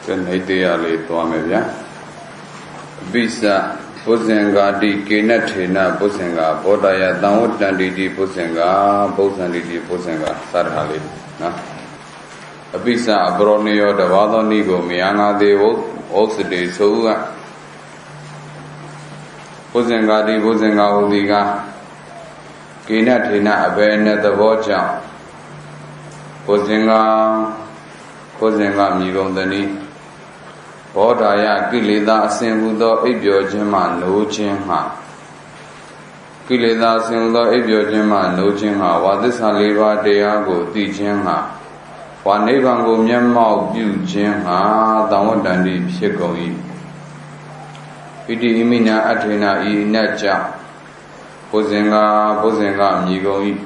Kenaideali Tuamevia Visa Pusenga di Kinatina Pusenga Bodaya Dawutandi di Pusenga Bosandi di Pusenga Sarhali Visa Abronio the Vadonigo Mianga de Osidi Sua Pusenga di Pusenga Udiga Kinatina Abene the Voja Pusenga Migondani Bodaya Kilida Singudo Ibiojima no Jinha Kilida Singudo Ibiojima no Jinha Wadisa Liva Deago Di Jinha Wanevango Myamau Bu Jinha Dawandandi Pshekoi Pidi Imina Athena I Naja Pusenga Migoi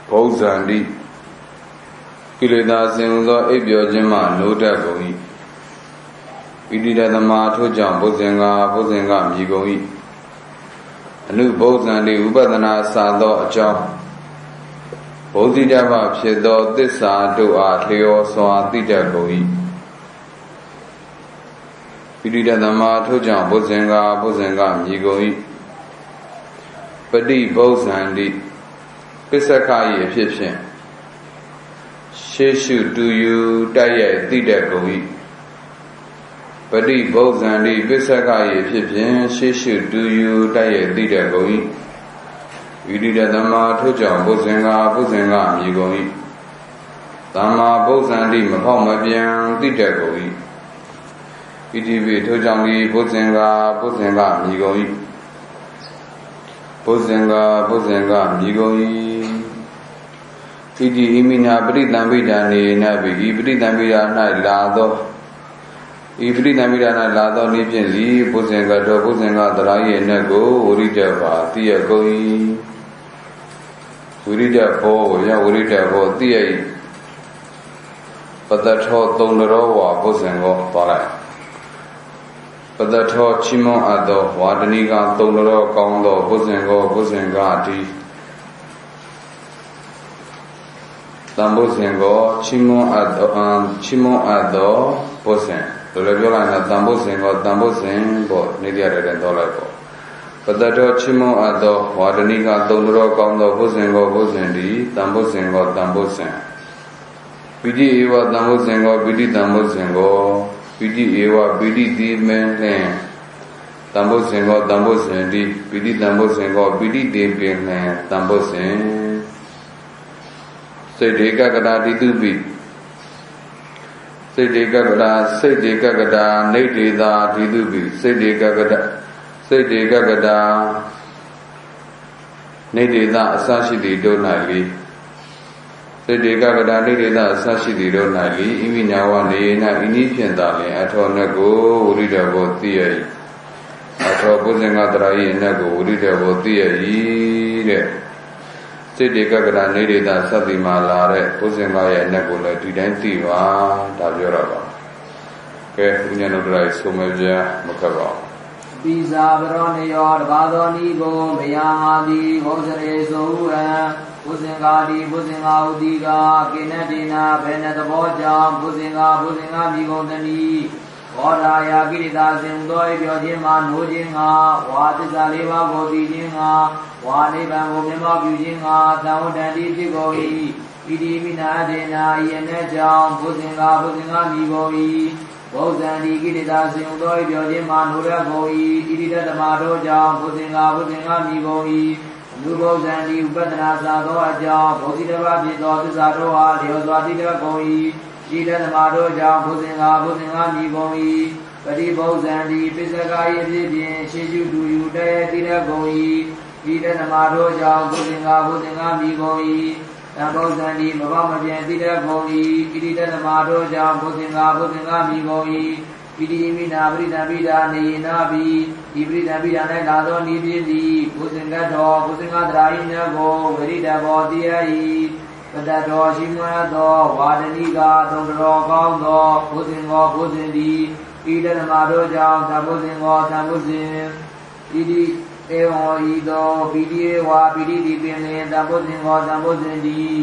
Bozandi Kilida Singudo Ibiojima no Dagoi Idida the Mato Jam Bozenga Migoi Anu Bozandi Ubadana Sado Jam Bozidava Pshedo Disa Do Leo Soa Dida Goi Idida the Mato Jam Bozenga Migoi Padi Bozandi Pisakai Egyptian Sheshu do you Daya Dida Goi Padi Bozandi Pisaka Egyptian Shishu do you Daya Dida Goi Idida Dama Toja Bozenga Migoi Dama Bozandi Mahamabian Dida Goi Idibi Tojangi Bozenga Migoi Bozenga Migoi Idi Imina Bridambida Nabi Ibridambida Night Lado Ibri Namirana Lado Nipinzi, Pusenga, Drai, Nego, Urida, Tia Goi Urida Po, Urida Po, Tia Patato Donoroa, Pusengo, Pala Patato Chimo Ado, Wadaniga, Donoro, Kondo, Pusengati Tambosengo, Chimo Ado, Pusen. Tolebiola Tambosen, Nidia Redolapo. Patato Chimo Ado, Wadanika, Dondro, Kondo, Bosengo, Tambosen. Pidi Eva Tambosengo, Pidi Eva, Pidi Di Men, Tambosengo, Pidi Tambosengo, Pidi Di Men, Tambosen. Say Deka Gada Dubi. Sedekagada, Nedida, Didubi, Sedekagada, Nedida, Sashidi Donali, Sedekagada, Nedida, Sashidi Donali, Iminawa, Nena, Initiandali, Atonago, Urida Botia, Atobozenga Drai, Nago, Urida Botia, Sedekagada Nedida Sadimala, Pusenga, Nagola, Didentiva, Taviorava. Okay, Unyanodrai, Sumaja, Mukava. Pisa Veronio, Vadonigo, Mayahadi, Vosere Soa, Pusengadi, Pusenga Udiga, Kinatina, Penata Boja, Pusenga, Migondani. Bodaya Girida Sindoi Biojima Nujinga, Watisaliva Godijinga, Waniba Gomima Bujinga, Taudadi Tigoi, Idimina Dena, Yenejam, Pusenga Migoi, Bozandi Girida Sindoi Biojima Nuragoi, Idida Damado Jam, Pusenga Migoi, Nubozandi Ubadana Sado Ajam, Posidava Bido Sado, Leoswadida Goi. Ida Mado Jam Pusenga Migoi, Padi Bozandi, Pisakai Libyan, Shishu do you Daya Tira Goi, Ida Mado Jam Pusenga Migoi, Tambozandi, Mabamajan Tira Goi, Ida Mado Jam Pusenga Migoi, Pidi Mina Brida Nabi, Ibrida Lado Nibidi, Pusenga Drai Nago, Verida Bodia. Patato Shimado, Wadaniga, Dondro, Kondo, Pusendi, Ida Mado Jam, Tambosin, Idi Eo Ido, Pidi Wa, Pidi Dipin, Tambosin,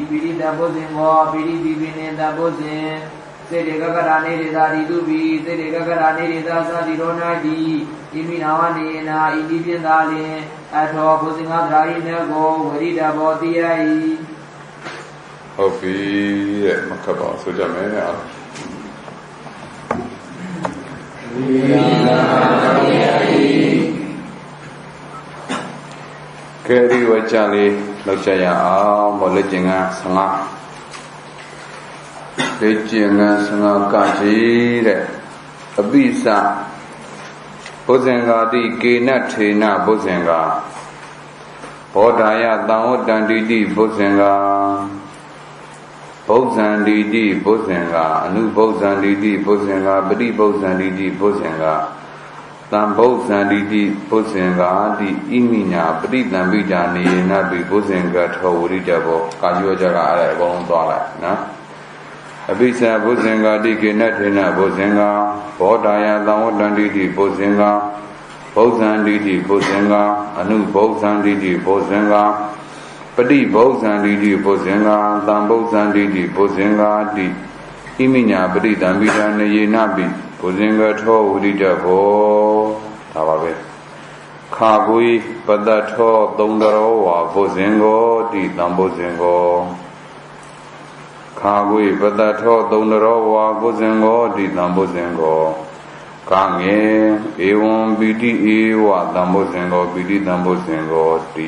Pidi Tambosin, Pidi Dipin, Tambosin, စေတေကကရာနေဒေသာဒီတုပိစေတေကကရာနေဒေသာသာဒီရောနာဒီဣမိနာဝနေနာဣတိပြင်းသာလင်အထောဘုဇင်္ဂသရာဟိနေကိုဝရိတဘောတိယဤဟုတ်ပြီတဲ့မခက်ပါဆိုကြမယ်အားဝိရိယတိယဤကဲဒီဝကြလေးလောက်ကြရအောင်ဘောလက်ကျင်က15လက်ကျင်က15ကကြီးတဲ့အပိစဘုဇင်္ဂာတိကေနထေနဘုဇင်္ဂာဘောဓာယသံဝတ္တန္တိတိဘုဇင်္ဂာဘုဇံတိတိဘုဇင်္ဂာအနုဘုဇံတိတိဘုဇင်္ဂာပရိဘုဇံတိတိဘုဇင်္ဂာသံဘုဇံတိတိဘုဇင်္ဂာတိဣမိညာပရိသံပိတာနေနပိဘုဇင်္ဂထောဝရိတဘောကာယောကြကအဲ့ဒါအကုန်သွားလိုက်နော်အပိစ္ဆဘုဇင်္ဂာတိကေနထေနဘုဇင်္ဂာဘောဓာယသံဝတ္တန္တိတိဘုဇင်္ဂာဘုဇံတိတိဘုဇင်္ဂာအနုဘုဇံတိတိဘုဇင်္ဂာပฏิဘုဇံတိတိဘုဇင်္ဂာသံဘုဇံတိတိဘုဇင်္ဂာတိဣမိညာပရိသံပိတာနေနပိဘုဇင်္ဂထောဝရိတဘောဒါပါပဲခါကွေပတ္တထောသုံးတော်ဝါဘုဇင်္ဂောတိသံဘုဇင်္ဂောခါကွေပတ္တထောသုံးတော်ဝါဘုဇင်္ဂောတိသံဘုဇင်္ဂောကာငေဧဝံပိတိဧဝသံဘုဇင်္ဂောပိတိသံဘုဇင်္ဂောတိ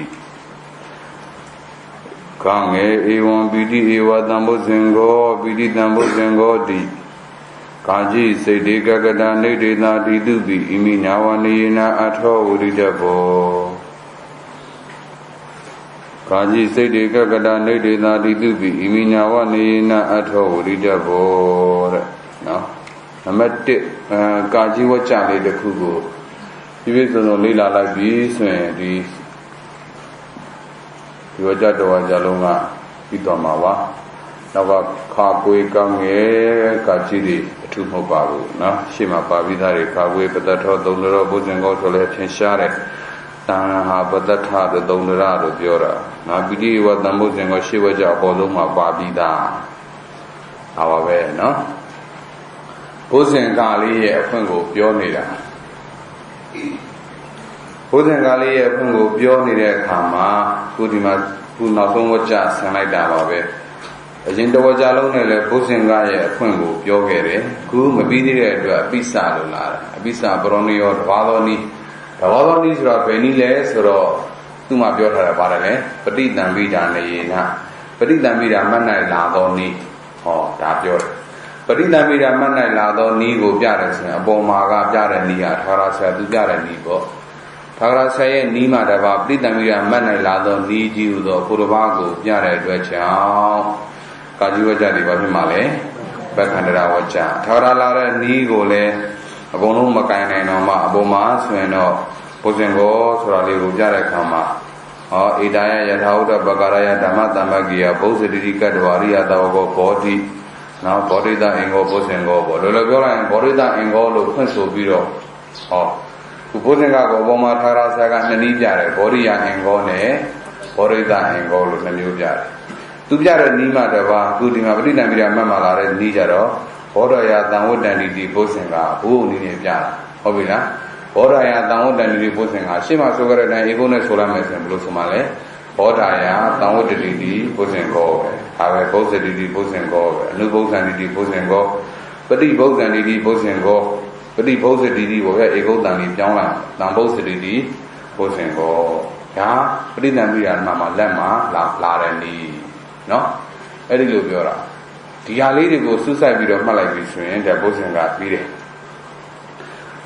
ကာငေဧဝံပိတိဧဝသံဘုဇင်္ဂောပိတိသံဘုဇင်္ဂောတိကာจิစေတေကကတနေတေသာတိတုပိဣမိညာဝနေယနာအထောဝရိတဘောကာจิစေတေကကတနေတေသာတိတုပိဣမိညာဝနေယနာအထောဝရိတဘောတဲ့နော်နံပါတ်1ကာจิဝကြလေးတစ်ခုကိုပြည့်စုံစုံလေ့လာလိုက်ပြီဆိုရင်ဒီဝကြတော်ဝကြလုံးကပြီးတော့မှာပါနောက်ကခါကွေကောင်းငယ်ကာจิတွေအထူးမဟုတ်ပါဘူးเนาะရှေ့မှာပါပြီးသားတွေခါကွေပတ္တထောသုံးတော်ဘုဇင်္ဂောဆိုလဲထင်ရှားတဲ့တဏဟာပတ္တထတဲ့သုံးတော်လို့ပြောတာနော်ပိဋိဝတ္တဘုဇင်္ဂောရှေ့ဝကြအပေါ်ဆုံးမှာပါပြီးသားအားပါပဲเนาะဘုဇင်္ဂါလေးရဲ့အဖွင့်ကိုပြောနေတာဘုဇင်္ဂါလေးရဲ့အဖွင့်ကိုပြောနေတဲ့အခါမှာခုဒီမှာခုနောက်ဆုံးဝကြဆင်လိုက်တာပါပဲအရင်တော်ကြလုံးနဲ့လည်းဘုဇင်္ဂရဲ့အဖွင့်ကိုပြောခဲ့တယ်ခုမပြီးသေးတဲ့အတွက်အပိစ္ဆာလို့လာတာအပိစ္ဆာပရောနိယောတဘာသောနိဆိုတာဘယ်နည်းလဲဆိုတော့သူ့မှာပြောထားတာပါတယ်လေပဋိသံပိတာနေနပဋိသံပိတာမတ်၌လာသောနိဟောဒါပြောတယ်ပဋိသံပိတာမတ်၌လာသောနိကိုပြတယ်ဆိုရင်အပေါ်မှာကပြတဲ့နိဟာထာရဆရာသူပြတဲ့နိပေါ့ထာဂရဆရာရဲ့နိမှာတပါပဋိသံပိတာမတ်၌လာသောနိကြီးဟူသောဘုရားကိုပြတဲ့အတွက်ကြောင့်ကာจิဝကြတွေဘာဖြစ်မှာလဲပက္ခန္တရဝကြထာဂရလာတဲ့နိကိုလည်းအကုန်လုံးမကင်နိုင်တော့မှအပေါ်မှာဆိုရင်တော့ဘုဇင်္ဂောဆိုတာလေးကိုပြတဲ့အခါမှာဟောဣဒာယယထာဥဒ္ဒပကာရယဓမ္မတမ္ပကိယဘုဇတိတိကတ္တဝရိယတောဘောဘောဓိနော်ဘောဓိတအင်္ဂောဘုဇင်္ဂောပေါ့လောလောပြောလိုက်ရင်ဘောဓိတအင်္ဂောလို့ဖွင့်ဆိုပြီးတော့ဟောခုဘုဇင်္ဂကိုအပေါ်မှာထာဂရဆရာကနှစ်နည်းပြတယ်ဘောဓိယအင်္ဂောနဲ့ဘောဓိတအင်္ဂောလို့နှစ်မျိုးပြတယ်သူပြတဲ့နိမတပါခုဒီမှာပဋိသင်္ပိတာမှတ်မှာလာတဲ့နိကြတော့ဘောဓယသံဝတ္တန္တိတိဘုဇင်္ဂဘုဟုနည်းနဲ့ပြတာဟုတ်ပြီလားဘောဓယသံဝတ္တန္တိတိဘုဇင်္ဂရှင်းမှာဆိုကြတဲ့အတိုင်းဧကုနဲ့ဆိုလိုက်မယ်ဆိုရင်ဘယ်လိုဆိုမှလဲဘောဓယသံဝတ္တတိတိဘုဇင်္ဂောပဲဒါပဲဘုဇတိတိဘုဇင်္ဂောပဲအနုဘုဇန္တိတိဘုဇင်္ဂောပฏิဘုဇန္တိတိဘုဇင်္ဂောပฏิဘုဇတိတိဘောပဲဧကုတန်လေးပြောင်းလိုက်သံဘုဇတိတိဘုဇင်္ဂောဒါပဋိသင်္ပိတာမှာလက်မှာလာတဲ့နည်းနော်အဲ့ဒီလိုပြောတာဒီဟာလေးတွေကိုစူးစိုက်ပြီးတော့မှတ်လိုက်ပြီဆိုရင်ဒါဘုဇင်္ဂပြီးတယ်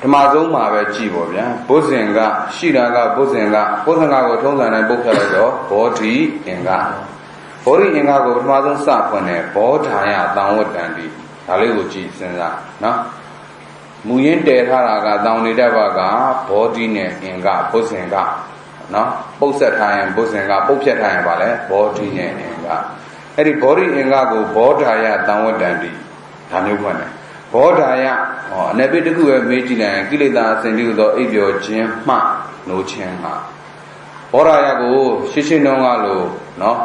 ဓမ္မဆုံးမှာပဲကြည်ပေါ့ဗျာဘုဇင်္ဂရှိတာကဘုဇင်္ဂကိုထုံးစံတိုင်းပုတ်ဖြတ်လိုက်တော့ဘောဓိအင်္ဂဘောဓိအင်္ဂကိုပထမဆုံးစဖွင့်တယ်ဘောဓာယသံဝတ္တန္တိဒါလေးကိုကြည်စဉ်းစားနော်မူရင်းတည်ထားတာကတောင်နေတတ်ဘကဘောဓိနဲ့အင်္ဂဘုဇင်္ဂနော်ပုတ်ဆက်ထားရင်ဘုဇင်္ဂပုတ်ဖြတ်ထားရင်ဗာလဲဘောဓိနဲ့အင်္ဂအဲ့ဒီဘောဓိအင်္ဂကိုဘောဓာယသံဝတ္တန္တိဒါမျိုးဖွင့်တယ်ဘောဓာယအနေပိတခုပဲမေးကြည့်လိုက်ရင်ကိလေသာအစဉ်တည်းသောအိပ်ပျော်ခြင်းမှနိုးခြင်းဟာဘောဓာယကိုရှင်းရှင်းတုံးကလို့နော်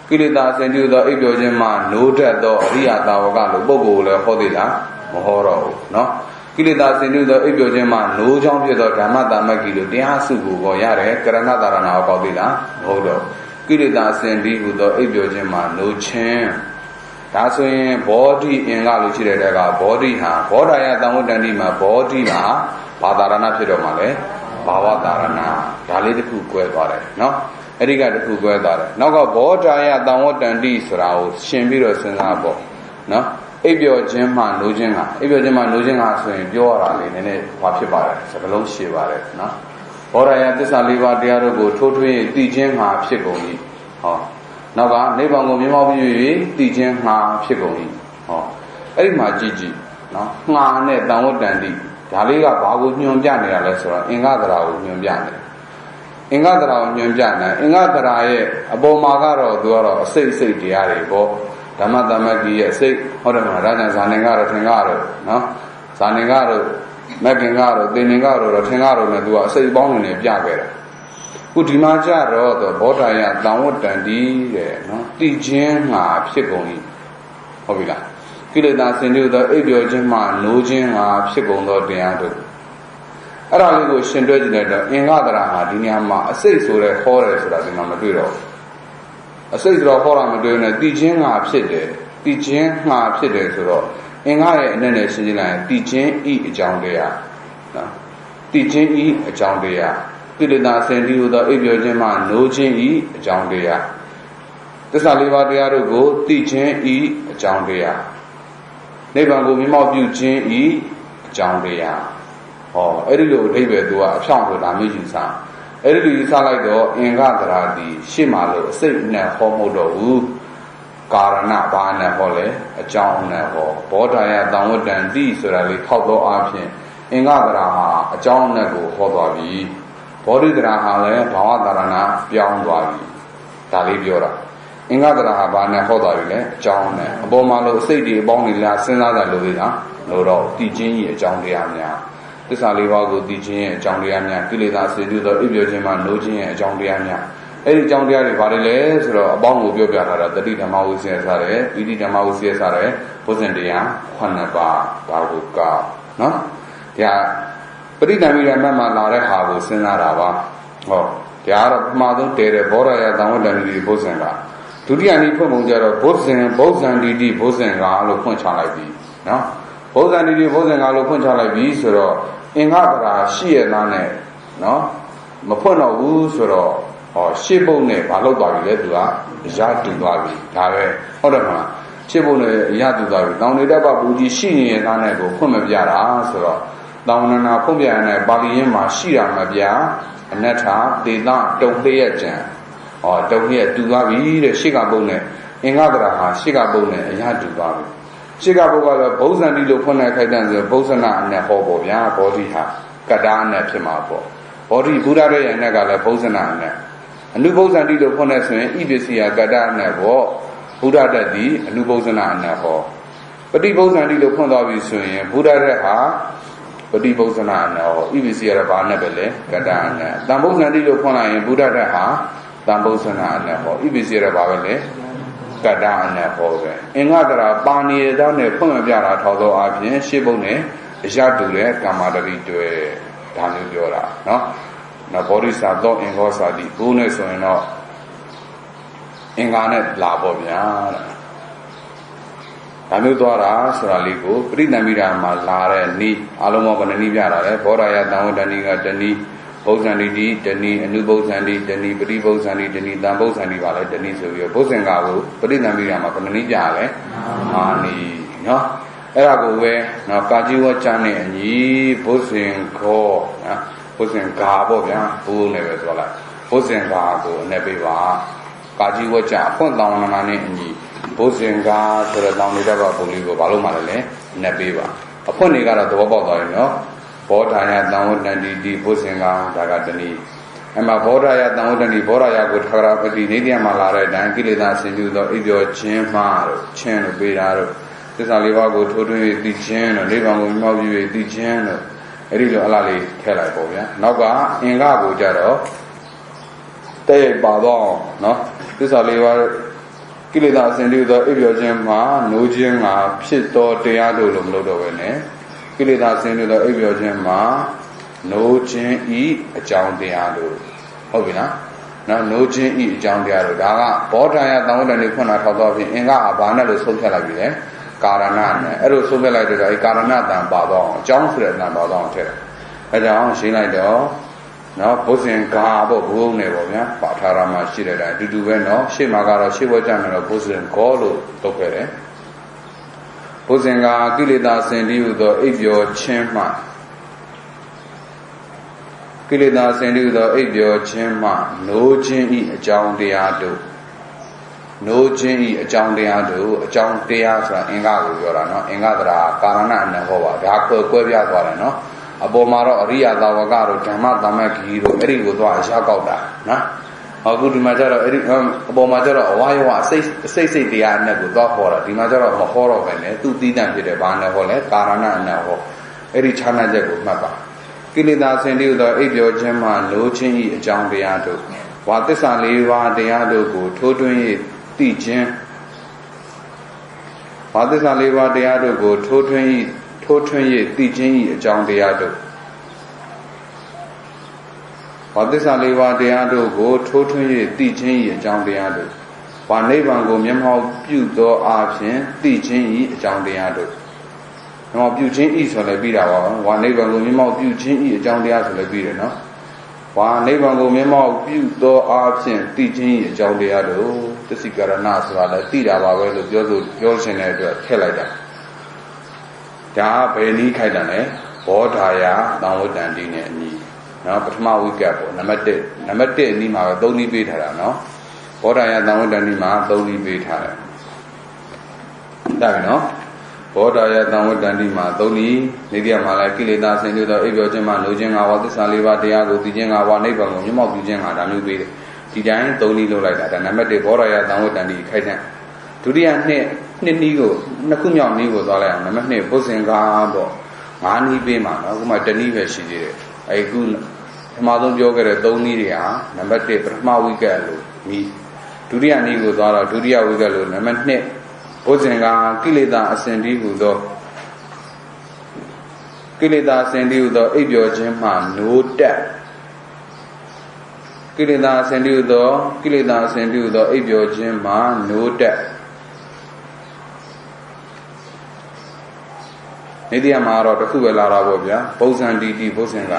ကိလေသာစင်တူသောအိပ်ပျော်ခြင်းမှနိုးတတ်သောအရိယသာဝကလို့ပုဂ္ဂိုလ်လည်းဟောသေးလားမဟောတော့ဘူးနော်ကိလေသာစင်တူသောအိပ်ပျော်ခြင်းမှနိုးချောင်းဖြစ်သောဓမ္မတာမဂ္ဂီလို့တရားစုကိုပေါ်ရတယ်ကရဏတာရဏကိုပေါသေးလားမဟုတ်တော့ကိလေသာစင်တီးဟူသောအိပ်ပျော်ခြင်းမှနိုးခြင်းဒါဆိုရင်ဘောဓိအင်္ဂလို့ရှိတဲ့တက်ကဘောဓိဟာဘောဓာယသံဝတ္တန္တိမှာဘောဓိမှာဘာသာရဏဖြစ်တော့မှာလဲဘာဝတာရဏဒါလေးတစ်ခုကွဲသွားတယ်နော်အဲ့ဒီကတစ်ခုကွဲသွားတယ်နောက်ကဘောဓာယသံဝတ္တန္တိဆိုတာကိုရှင်ပြီးတော့စဉ်းစားပေါ့နော်အိပ်ပျော်ခြင်းမှနိုးခြင်းကအိပ်ပျော်ခြင်းမှနိုးခြင်းကဆိုရင်ပြောရတာလေနည်းနည်းဘာဖြစ်ပါတယ်စကားလုံးရှည်ပါတယ်နော်ဘောဓာယသစ္စာ၄ပါးတရားတို့ကိုထိုးထွင်းသိခြင်းမှာဖြစ်ကုန်၏ဟောနောက်ကနိဗ္ဗာန်ကိုမြင်မောက်ပြီး၍သိခြင်းမှာဖြစ်ကုန်၏ဟောအဲ့ဒီမှာကြည့်နော်ငှာနဲ့တန်ဝတ္တန်တိဒါလေးကဘာကိုညွှန်ပြနေတာလဲဆိုတော့အင်္ဂသရာကိုညွှန်ပြနေတယ်အင်္ဂသရာကိုညွှန်ပြနေအင်္ဂသရာရဲ့အပေါ်မှာကတော့သူကတော့အစိတ်စိတ်တရားတွေပေါ့ဓမ္မတမဂ္ဂီရဲ့အစိတ်ဟုတ်တယ်မလားဒါကြောင့်ဇာနေကတော့ထင်ကတော့နော်ဇာနေကတော့မဂ္ဂင်ကတော့သင်္င်ကတော့ထင်ကတော့လည်းသူကအစိတ်ပေါင်းနေပြခဲ့တယ်ခုဒီမှာကြတော့ဘောဓာယတံဝတ္တန္တိတဲ့နော်တိခြင်းငါဖြစ်ကုန်၏ဟုတ်ပြီလားကိလေသာစင်တူသောအိပ်ပျော်ခြင်းမှနိုးခြင်းငါဖြစ်ကုန်သောတရားတို့အဲ့ဒါလေးကိုရှင်တွဲကြည့်လိုက်တော့အင်္ဂသရာဟာဒီနေရာမှာအစိတ်ဆိုတဲ့ဟောတယ်ဆိုတာဒီမှာမတွေ့တော့အစိတ်ဆိုတော့ဟောတာမတွေ့နဲ့တိခြင်းငါဖြစ်တယ်တိခြင်းငါဖြစ်တယ်ဆိုတော့အင်္ဂရဲ့အနေနဲ့ရှင်းကြည့်လိုက်ရင်တိခြင်းဤအကြောင်းတရားနော်တိခြင်းဤအကြောင်းတရားကိလေသာစင်တီဟူသောအိပ်ပျော်ခြင်းမှနိုးခြင်းဤအကြောင်းတရားသစ္စာလေးပါးတရားတို့ကိုသိခြင်းဤအကြောင်းတရားနိဗ္ဗာန်ကိုမြင်မောက်ပြုခြင်းဤအကြောင်းတရားဟောအဲ့ဒီလိုအဓိပ္ပာယ်သူကအဖြောင့်ဆိုတာမျိုးယူဆအဲ့ဒီလိုယူဆလိုက်တော့အင်္ဂသရာတိရှေ့မှာလို့အစိတ်နဲ့ဟောမဟုတ်တော့ဘူးကာရဏဘာနဲ့ဟောလဲအကြောင်းနဲ့ဟောဘောဓာယတံဝတ္တန္တိဆိုတာလေးထောက်တော့အဖြစ်အင်္ဂသရာဟာအကြောင်းနဲ့ကိုဟောသွားပြီဘောဓိတရာဟာလည်းဘာဝတာရဏပြောင်းသွားပြီဒါလေးပြောတာအင်္ဂတရာဟာဘာနဲ့ဟောသွားပြီလဲအကြောင်းနဲ့အပေါ်မှာလို့စိတ်တွေအပေါင်းတွေလားစဉ်းစားကြလို့လေလားလို့တော့တည်ခြင်းရဲ့အကြောင်းတရားများသစ္စာလေးပါးကိုတည်ခြင်းရဲ့အကြောင်းတရားများကိလေသာစေတုသောအိပ်ပျော်ခြင်းမှနိုးခြင်းရဲ့အကြောင်းတရားများအဲ့ဒီအကြောင်းတရားတွေဘာတွေလဲဆိုတော့အပေါင်းကိုပြောပြထားတာတတိဓမ္မဝိသေသတဲ့ဣတိဓမ္မဝိသေသတဲ့ဘုဇင်တရား9ပါးဒါကိုကနော်ဒါပရိသံမိရမတ်မှာလာတဲ့ဟာကိုစဉ်းစားတာပါဟောဒါကတော့ပထမဆုံးတည်တဲ့ဘောဓာယသံဝတ္တန္တိဘုဇင်ကဒုတိယနည်းဖွင့်ပုံကြတော့ဘုဇင်ဘုဇန္တိတိဘုဇင်ကလို့ဖွင့်ချလိုက်ပြီနော်ဘုဇန္တိတိဘုဇင်ကလို့ဖွင့်ချလိုက်ပြီဆိုတော့အင်္ဂတရာရှိရသားနဲ့နော်မဖွင့်တော့ဘူးဆိုတော့ဟောရှေ့ပုံနဲ့မလုပ်သွားပြီလေသူကအရာတူသွားပြီဒါပဲဟုတ်တယ်မလားရှေ့ပုံနဲ့အရာတူသွားပြီတောင်နေတတ်ပပူကြီးရှိနေရသားနဲ့ကိုဖွင့်မပြတာဆိုတော့တောင်နနာဖွင့်ပြရတဲ့ပါဠိရင်းမှာရှိတာမပြအနတ္ထဒေသတုံလျက်ကြံတုံလျက်တူသွားပြီတဲ့ရှေ့ကပုံနဲ့အင်္ဂတရာဟာရှေ့ကပုံနဲ့အရာတူသွားပြီရှေ့ကပုံကတော့ဘုဇန္တိလို့ဖွင့်တဲ့ခိုက်တန်ဆိုဘုဇနာအနက်ဟောပေါ့ဗျာဘောဓိဟာကတ္တာအနက်ဖြစ်မှာပေါ့ဘောဓိဘုရားရဲ့အနက်ကလည်းဘုဇနာအနက်အနုဘုဇန္တိလို့ဖွင့်တဲ့ဆိုရင်ဣပစ္စယကတ္တာအနက်ပေါ့ဘုရားတက်သည်အနုဘုဇနာအနက်ဟောပฏิဘုဇန္တိလို့ဖွင့်သွားပြီဆိုရင်ဘုရားရဲ့ဟာပฏิဘုဇနာအနက်ဟောဣပစ္စယရဘာနဲ့ပဲလေကတ္တာအနက်တံဘုဇန္တိလို့ဖွင့်လိုက်ရင်ဘုရားရဲ့ဟာတံဘုဇနာအနက်ဟောဣပစ္စယရဘာပဲလေကတ္တာအနက်ဟောပဲအင်္ဂတရာပါဏိယတာနဲ့ဖွင့်မပြတာထောက်သောအပြင်ရှေ့ဘုံနဲ့အရာတူတဲ့ကာမတရိတွေ့ဒါမျိုးပြောတာနော်နောက်ဘောဓိစာတော့အင်္ဂောစာတိဘုနဲ့ဆိုရင်တော့အင်္ဂါနဲ့လာပေါ့ဗျာဒါမျိုးသွားတာဆိုတာလေးကိုပရိသံမိတာမှာလာတဲ့ဤအလုံးစုံကနည်းပြတာလေဘောဓာယတံဝတ္တန္တိကတဏီဘုဇန္တိတိတဏီအနုဘုဇန္တိတဏီပရိဘုဇန္တိတဏီတံဘုဇန္တိပါလေတဏီဆိုပြီးဘုဇင်္ဂါကိုပရိသံမိတာမှာကနည်းပြလဲအာနီနော်အဲ့ဒါကိုပဲနော်ကာကြီးဝကျမ်းနဲ့အညီဘုဇင်ခောနော်ဘုဇင်္ဂါပေါ့ဗျာဘုနဲ့ပဲဆိုလိုက်ဘုဇင်္ဂါကိုအနဲ့ပေးပါကာကြီးဝကျအဖွင့်တောင်းနာနဲ့အညီဘုဇင်္ဂါဆိုတဲ့တောင်းနေတဲ့ပုံလေးကိုဘာလို့မှလဲအနဲ့ပေးပါအဖွင့်တွေကတော့သဘောပေါက်သွားပြီနော်ဘောဓာယတံဝတ္တန္တိတိဘုဇင်္ဂါဒါကတနည်းအမှဘောဓာယတံဝတ္တန္တိဘောဓာယကိုထာဝရပတိနေတရားမှာလာတဲ့အတိုင်းကိလေသာဆင်ကျူသောအိပ်ပျော်ခြင်းမှတို့ခြင်းတို့ပေးတာတို့သစ္စာလေးပါးကိုထိုးထွင်း၍သိခြင်းတို့နိဗ္ဗာန်ကိုမြောက်ပြု၍သိခြင်းတို့အဲ့ဒီလိုအလားလေးထည့်လိုက်ပေါ့ဗျာနောက်ကအင်္ဂါကိုကြတော့တဲ့ပါတော့နော်သစ္စာလေးပါး ကိလေသာအစဉ်တည်းသောအိပ်ပျော်ခြင်းမှာနိုးခြင်းကဖြစ်သောတရားတို့လိုမလို့တော့ပဲနဲ့ကိလေသာအစဉ်တည်းသောအိပ်ပျော်ခြင်းမှာနိုးခြင်းဤအကြောင်းတရားတို့ဟုတ်ပြီလားနော်နိုးခြင်းဤအကြောင်းတရားတို့ဒါကဘောဓာယသံဝတ္တန်တွေဖွင့်လာထောက်တော့ဖြင့်အင်္ဂအဘာနဲ့လို့ဆုံးဖြတ်လိုက်ပြီလေကာရဏနဲ့အဲ့လိုဆုံးဖြတ်လိုက်တော့အဲကာရဏတန်ပါတော့အကြောင်းဆိုတဲ့တန်ပါတော့ထည့်တယ်အဲကြောင့်ရှင်းလိုက်တော့နော်ဘုဇင်ကာပေါ့ဘုံနဲ့ပေါ့ဗျာပါထာရမှာရှိတဲ့အတူတူပဲနော်ရှေ့မှာကတော့ရှေ့ဘက်ကျနေတော့ဘုဇင်ကောလို့တုတ်ခဲ့တယ်ဘုဇင်ကာကိလေသာစင်တည်းဟူသောအိပ်ပျော်ခြင်းမှကိလေသာစင်တည်းဟူသောအိပ်ပျော်ခြင်းမှနိုးခြင်းဤအကြောင်းတရားတို့နိုးခြင်းဤအကြောင်းတရားတို့အကြောင်းတရားဆိုတာအင်္ဂါကိုပြောတာနော်အင်္ဂါတရာကာရဏနဲ့ဟောပါဒါကွဲပြားသွားတယ်နော်အပေါ်မှာတော့အရိယသာဝကတို့ဓမ္မသမဂ္ဂီတို့အဲ့ဒီကိုသွားရှားကောက်တာနော်အခုဒီမှာကျတော့အဲ့ဒီအပေါ်မှာကျတော့အဝါယောအစိတ်တရားနဲ့ကိုသွားဟောတာဒီမှာကျတော့မဟောတော့ပဲနဲ့သူသီးသန့်ဖြစ်တယ်ဘာနဲ့ဟောလဲကာရဏနဲ့ဟောအဲ့ဒီခြားနာချက်ကိုမှတ်ပါကိလေသာစင်တည်းသောအိပ်ပျော်ခြင်းမှလိုခြင်းဤအကြောင်းတရားတို့ဝါသစ္စာ၄ပါးတရားတို့ကိုထိုးထွင်း၍သိခြင်းဝါသစ္စာ၄ပါးတရားတို့ကိုထိုးထွင်း၍သိခြင်းဤအကြောင်းတရားတို့ဝါသစ္စာ၄ပါးတရားတို့ကိုထိုးထွင်း၍သိခြင်းဤအကြောင်းတရားတို့ဝါနိဗ္ဗာန်ကိုမျက်မှောက်ပြုသောအားဖြင့်သိခြင်းဤအကြောင်းတရားတို့မျက်မှောက်ပြုခြင်းဤဆိုလည်းပြီးတာပါဝါနိဗ္ဗာန်ကိုမျက်မှောက်ပြုခြင်းဤအကြောင်းတရားဆိုလည်းပြီးတယ်နော်ဝါနိဗ္ဗာန်ကိုမျက်မှောက်ပြုသောအားဖြင့်သိခြင်းဤအကြောင်းတရားတို့သစ္စိကရဏဆိုတာလည်းသိတာပါပဲလို့ပြောရှင်တဲ့အတွက်ထည့်လိုက်တာဒါဘယ်နည်းခိုက်တာလဲဘောဓာယသံဝတ္တန်တိနဲ့အညီနော်ပထမဝိကပ်ပေါ့နံပါတ်1အနည်းမှာတော့3နည်းပေးထားတာနော်ဘောဓာယသံဝတ္တန်တိမှာ3နည်းပေးထားတယ်ဒါပြီနော်ဘောဓာယသံဝတ္တန်တိမှာ3နည်းနေတိယမှာလည်းကိလေသာဆင်တို့သောအိပ်ပျော်ခြင်းမှာလိုခြင်း၅ပါးသစ္စာ၄ပါးတရားကိုသိခြင်း၅ပါးနိဗ္ဗာန်ကိုမျက်မှောက်ပြုခြင်း၅ဒါမျိုးပေးတယ်ဒီတိုင်း3နည်းလုပ်လိုက်တာဒါနံပါတ်1ဘောဓာယသံဝတ္တန်တိခိုက်တဲ့ဒုတိယနှစ်နည်းကိုနှစ်ခုမြောက်နည်းကိုသွားလိုက်အောင်နံပါတ်2ဘုဇင်ကာပေါ့5နည်းပေးမှာနော်အခုမှ1နည်းပဲရှိသေးတယ်အခုပထမဆုံးပြောခဲ့တဲ့3နည်းတွေဟာနံပါတ်1ပထမဝိကပ်လို့နည်းဒုတိယနည်းကိုသွားတော့ဒုတိယဝိကပ်လို့နံပါတ်2ဘုဇင်ကာကိလေသာအစဉ်တည်းဟူသောကိလေသာအစဉ်တည်းဟူသောအိပ်ပျော်ခြင်းမှနိုးတက်ကိလေသာအစဉ်တည်းဟူသောအိပ်ပျော်ခြင်းမှနိုးတက်နေတရားမှာတော့တစ်ခုပဲလာတာပေါ့ဗျာဘုဇံတိတိဘုဇင်က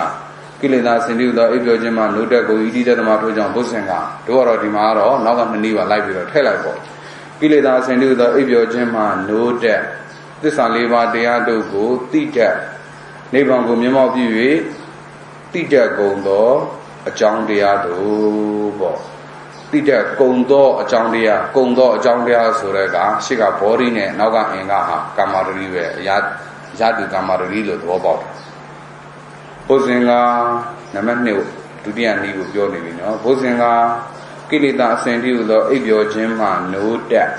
ကိလေသာစင်တိသောအိပ်ပျော်ခြင်းမှနိုးတက်ကိုဣတိတသမထိုးကြောင့်ဘုဇင်ကတို့ကတော့ဒီမှာတော့နောက်က2နည်းပါလိုက်ပြီးတော့ထည့်လိုက်ပေါ့ကိလေသာစင်တိသောအိပ်ပျော်ခြင်းမှနိုးတက်သစ္စာ၄ပါးတရားတို့ကိုသိတတ်နိဗ္ဗာန်ကိုမျက်မှောက်ပြု၍သိတတ်ကုန်သောအကြောင်းတရားတို့ပေါ့သိတတ်ကုန်သောအကြောင်းတရားဆိုတဲ့ကရှေ့ကဘောဓိနဲ့နောက်ကအင်္ဂါဟာကာမတရီပဲရတုကာမတရီလို့သဘောပေါက်တယ်ဘုဇင်ကနံပါတ်2ဒုတိယနည်းကိုပြောနေပြီနော်ဘုဇင်ကကိလေသာအစဉ်တည်းဟူသောအိပ်ပျော်ခြင်းမှနိုးတက်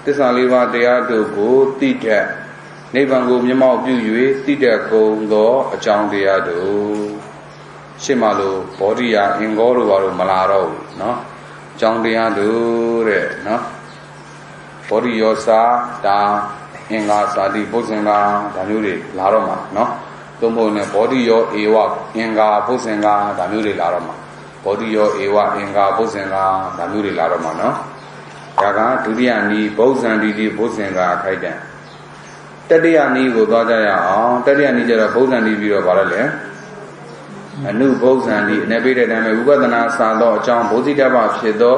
သစ္စာ၄ပါးတရားတို့ကိုသိတတ်နိဗ္ဗာန်ကိုမျက်မှောက်ပြု၍သိတတ်ကုန်သောအကြောင်းတရားတို့ရှင်းမလို့ဘောဓိယာအင်္ဂေါတို့ဘာလို့မလာတော့ဘူးနော်အကြောင်းတရားတို့တဲ့နော်ဘောဓိယောစာဒါအင်္ဂါစာတိဘုဇင်္ဂါဒါမျိုးတွေလာတော့မှာနော်သို့မဟုတ်နဲ့ဘောဓိယောဧဝအင်္ဂါဘုဇင်္ဂါဒါမျိုးတွေလာတော့မှာဘောဓိယောဧဝအင်္ဂါဘုဇင်္ဂါဒါမျိုးတွေလာတော့မှာနော်ဒါကဒုတိယနည်းဘုဇံတိတိဘုဇင်္ဂါခိုက်တဲ့တတိယနည်းကိုသွားကြရအောင်တတိယနည်းကျတော့ဘုဇံတိပြီးတော့ဗါလဲအနုဘုဇံတိအနေပေးတဲ့အတိုင်းပဲဝိပဿနာစာသောအကြောင်းဘုဇိတ္တပဖြစ်သော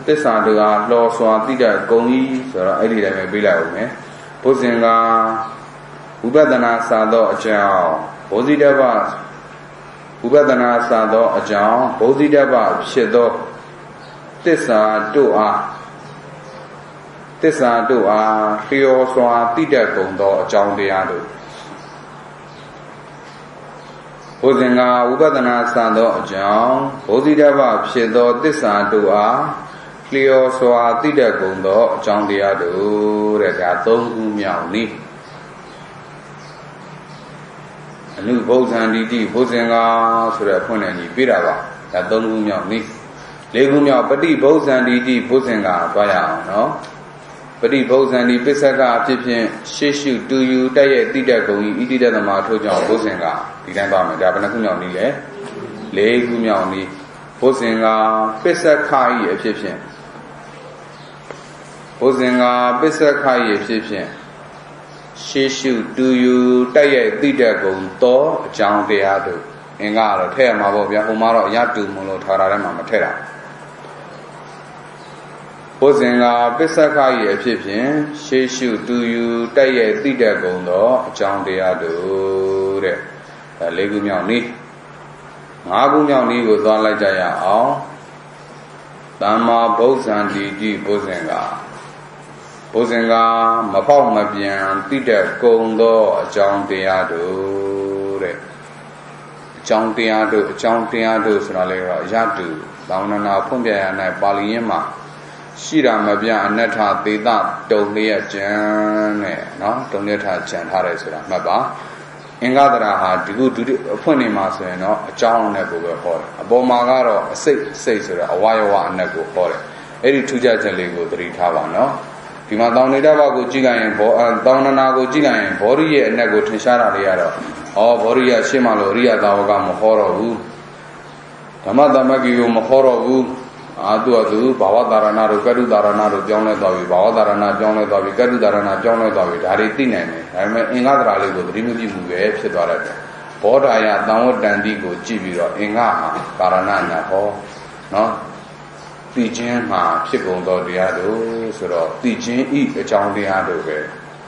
သစ္စာတို့အားလှော်စွာသိတတ်ကုန်၏ဆိုတော့အဲ့ဒီတိုင်းပဲပြေးလိုက်အောင်မယ်ဘုဇင်္ဂါဝိပဿနာစာသောအကြောင်းဘုဇိတ္တပဝိပဿနာစာသောအကြောင်းဘုဇိတ္တပဖြစ်သောသစ္စာတို့အားလျော်စွာသိတတ်ကုန်သောအကြောင်းတရားတို့ဘုဇင်္ဂါဝိပဿနာစာသောအကြောင်းဘုဇိတ္တပဖြစ်သောသစ္စာတို့အားလျော်စွာသိတတ်ကုန်သောအကြောင်းတရားတို့တဲ့ဒါ3ခုမြောက်နည်းအနုဘုဇံတိတိဘုဇင်္ဂါဆိုတဲ့အဖွင့်နဲ့ညီပြတာပါဒါ3ခုမြောက်နည်း Legumia Pati Bosandi di Bosenga Bayano Pati Bosandi Pisaka Pipian Shishu do you die Dida going Idida the Mato John Bosenga Didamba Dabanacuna Nile Legumia Bosenga Pisakai Egyptian Bosenga Pisakai Egyptian Shishu do you die Dida go to John Deado Engaro Tema Bobia Humaro Yatu Molo Tarama Matera Bosenga Pisaka Egyptian, Shishu do you die Dida Gondo, John Deado, Legumiani. Magumiani was all like Jaya, Dama Bosandi di Bosenga. Bosenga, Mapau Mabian, Dida Gondo, John Deado, John Deado, Sonalera, Yadu, Downana Pumbia and Baliema. Shira Mabia Anata Dida Dolia Jan, no, Doneta Jan Harrisura, Maba. Ingadra had to go to the Punimas, no, a John Nebo Hall, a Bomagaro, a says a Waiwa Nebo Hall. Eri Tuja Lego, 3 Tava, no? Pimadonida go Giga and Donanago Giga and Boria and Nego Tishara Riado, or Boria Shimalo Ria Dawagam Horo, Tamada Magi Mohoro. Adu Bawadarana, Gadu Darana, Jonah Davi, Bawadarana, Jonah Davi, Gadu Darana, Jonah Davi, Haritine, I mean, in other Aligo, Rimudi, Etc. Podaya, downward Dandigo, Jibiro, Ingaha, Paranana, Ho, no? Teaching, Chico, Doriado, sort of teaching, eat a John Diado,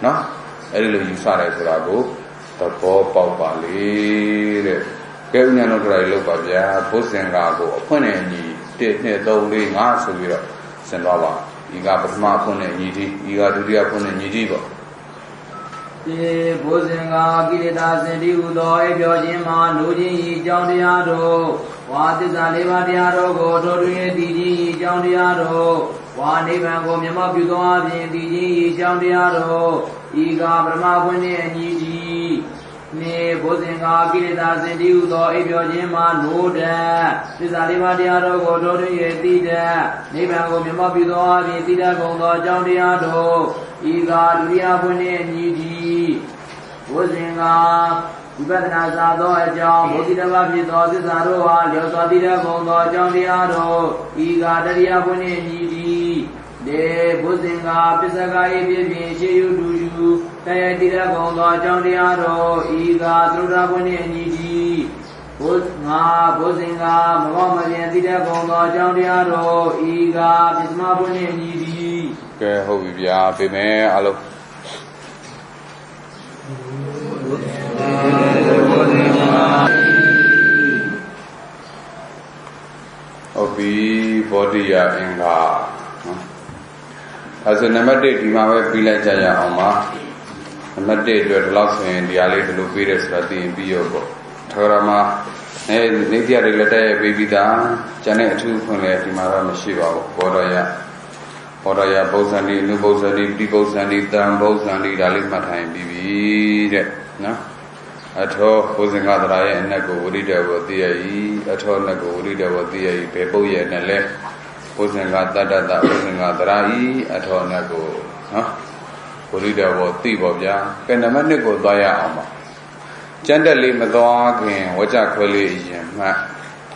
no? Early you saw as Rago, the Popa Bali, Gavina Loka, Bosengago, Pony. Only answer with Sendava. You got a smart phone and you got to be up on a Nijibo. Bosenga, Gilida, Sendiudo, Ebiojima, Nuji, Jondiado, what is a Levadiado, go to DG, Jondiado, one even go Yamabudo, DG, Jondiado, Iga, Brahma, and Yiji. Ne Bosenga Gilida Sendiudo, Ebiojima, Nuda, Lizalivadiado, go to Yetida, Nebango Yamabudo, Yetida, Gondo, Jondiado, Iga, Riabune, and Yiji. Bosenga, Ibadnazado, John, Botida Vito, Zaroa, Yosadida, Gondo, Jondiado, Iga, Riabune, and Yiji. De Bosenga, Pisaga, Ebi, Sheyu, do you, Tayadira, Gondo, Jondiado, Iga, Trudabune, and Yiji. Bosenga, Mamma, Dida, Gondo, Jondiado, Iga, Bismabune, and Yiji. Okay, hope you are Bime, Alo. Obi, Bodia, Inga. As a number date, you might be like Jaya Oma. Number date, you are lost in the alley to look at the Biogo. Torama, Nidia related baby down, Janet 2 from Timara Mashiva, Bodaya, Bosandi, New Bosandi, Bosandi, Dam Bosandi, Dalima time, Bibi, no? At all, Bosinga Raya and Nago, Rida, what the at all Nago, Rida, what the Pepoya and left. Bosenga Dada, Bosenga Drai, at all Nago, huh? Urida was Tibobia, Penamanico Daya Ama. Generally, Madog in Wajakoli,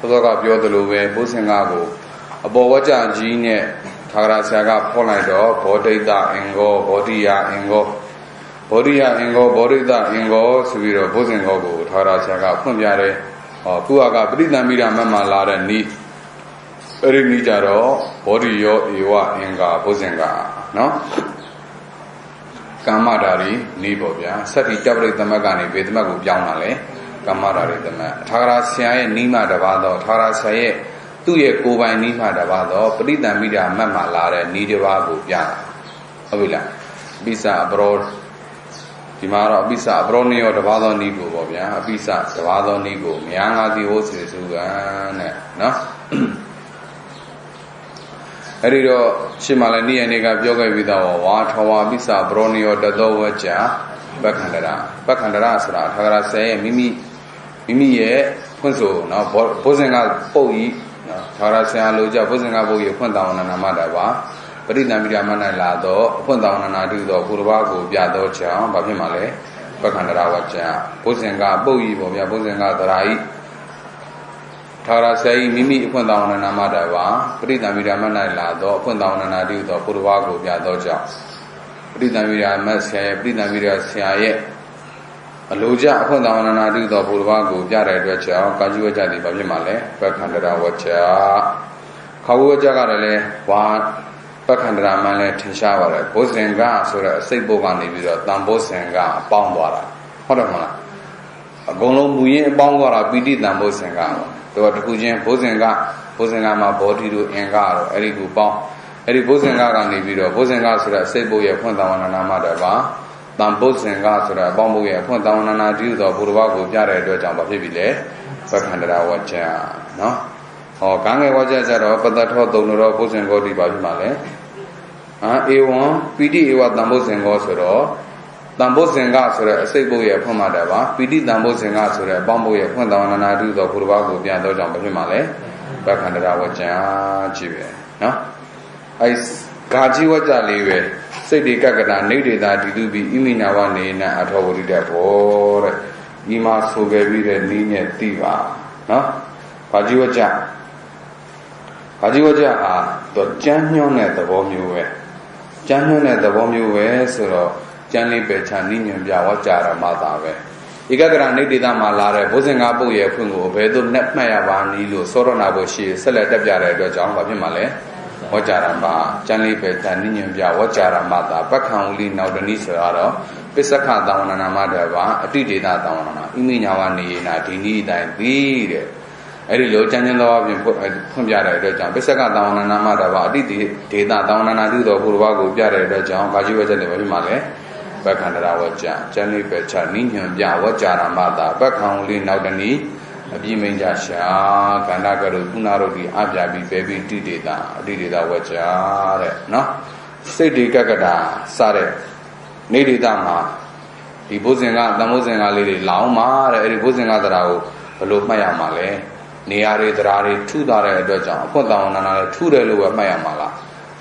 Toga Piotoluwe, Bosengago, about Waja Gene, Tarasaga Polaido, Bodida Ingo, Bodia Ingo, Borida Ingo, Suviro, Bosengogo, Tarasaga Punjare, or Puaga, Brida Mira Mama Lara Ni. Erinijaro, Bodio, Iwa, Inga, Bosenga, no? Kamadari, Nibobia, Sati Jabri the Magani, Vidmagu Yanale, Kamadari the Man, Tarasia, Nima Davado, Tarasaye, 2 year Kuba Nima Davado, Brida Mira Mama Lara, Nijawabu Yana, Avila, Bisa abroad, Timara, Bisa Abronio, Davado Nigo, Bobia, Bisa, Davado Nigo, Mianga di Osi, no? Erido Shimalani and Nega Yoga without Watawa Bisa Bronio Dadovaja Bakandara Sra Tagara say Mimi Punso now Bosenga Poi Thara Saluja, Pusingabu, you put down an Amadava, but in Namidamana Lado, put down an Adudo, Purvago, Biado Chow, Babimale, Bakandarawacha, Pusinga, Bui, Bobia, Pusinga, Rai. Thara say, Mimi, put down an Amadava, but in Namidamana Lado, put down an Adudo, Purvago, Biado Chow. Pridamira Masya, Pridamira Siaye. Aluja, put down an Adudo, Purvago, Jara, Kajuja, the Babimale, Bakandara Wacha. Kawajagarale, one, Bakandra Male, Tishavare, Bosenga, Sura, Sebogani, Tambosenga, Bangwara. Hodamana. A Golo Muye, Bangwara, Bidi, Tambosenga. The Watujan, Bosenga, Bosengama, Body to Engaro, Erigu Bang. Eri Bosenga, Nibido, Bosenga, Sura, Seboya, Pontawana Namadava. Dan Bosenga, Sura, Bamboya, Pontawana, Judo, Purvago, Jara, Jamba, Pibile, Bakandra Wacha. No? Or Gange Waja, but that hot donor, Bosengo, the Babimale. A1, PD, what Dambosengo, Sura. Dambosenga, Sura, Seboya, Pomadava, PD, Dambosenga, Sura, Bamboya, Pontawana, Judo, Purvago, Jado, Jamba, Pimale, Bakandra Wacha, Chive. No? I Gaji Wajaliwe, say the Gagada, needed that it will be Iminawa Nina at Hawrida or Ima Sugavi, Nina Tiva. No? Pajiwaja Pajiwaja, the Janyon at the Bomu. Janyon at the Bomu, so Janli Becha Ninian Yawajara Matawe. Igagara needed Malare, Bosengabu Yapungo, Bedu Netmaya Vanilu, Soronabushi, Select Jara, John Babimale. Wajaramba, Janli Beta, Ninyambia, Wajaramata, Bakangli, now the Nisara, Pisaka down an Amadava, a Tidi down, Iminawani, Natini, that did. Every low Janela Pumbia, Pisaka down an Amadava, did that down and Adudo, Purvago, Jara, John, Bajuva, Male, Bakandara Waja, Janli Beta, Ninyambia, Wajaramata, Bakangli, now the knee. Abhimenjasha, Kandagaru, Punarodi, Abjabi, baby, Didida, Wacha, no? Sidi Gagada, Sare, Nididama, the Buzinga, the Muzinga lady, Lauma, the Buzinga Drao, Lupmaya Male, Niari Drari, 2 dollar doja, put down another 2 dollar Mayamala.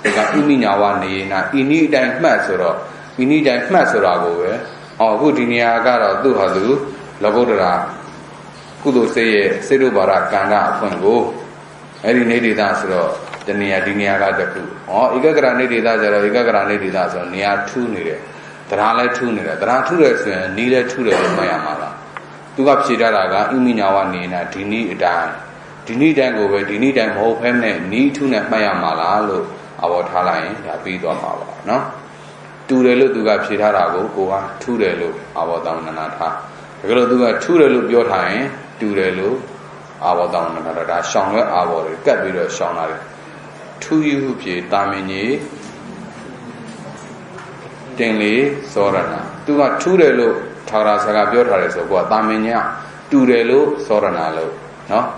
They got Iminawa Nina, Inida Masura, Inida Masura, or Hudinia Gara, Duhadu, Lagodra. Kudo say, Sedubara Kanga, Fungo, Eri Nedi Dansro, the Nia Dinia the 2. Or Igagra Nedi Dazara, Igagra Nedi Dazo, Nia 2 near. There are 2 near. There are 2 days, neither 2 days in Mayamala. To up Sidaraga, Iminawa Nina, Dini Dan. Dini Dango, Dini Dam, Hope, and need to net Mayamala, look, our Talain, a bit of our, no? 2 days to up Sidarago, go on 2 days look, our down another. Go to a 2 days look your time. 2 Relu, our down another Shanga, our Gabriel Shana. 2 you, Damini, Dingley, Sorana. 2 are 2 Relu, Tarasaga, Biotaris of what Damina, 2 Relu, Soranalo. No?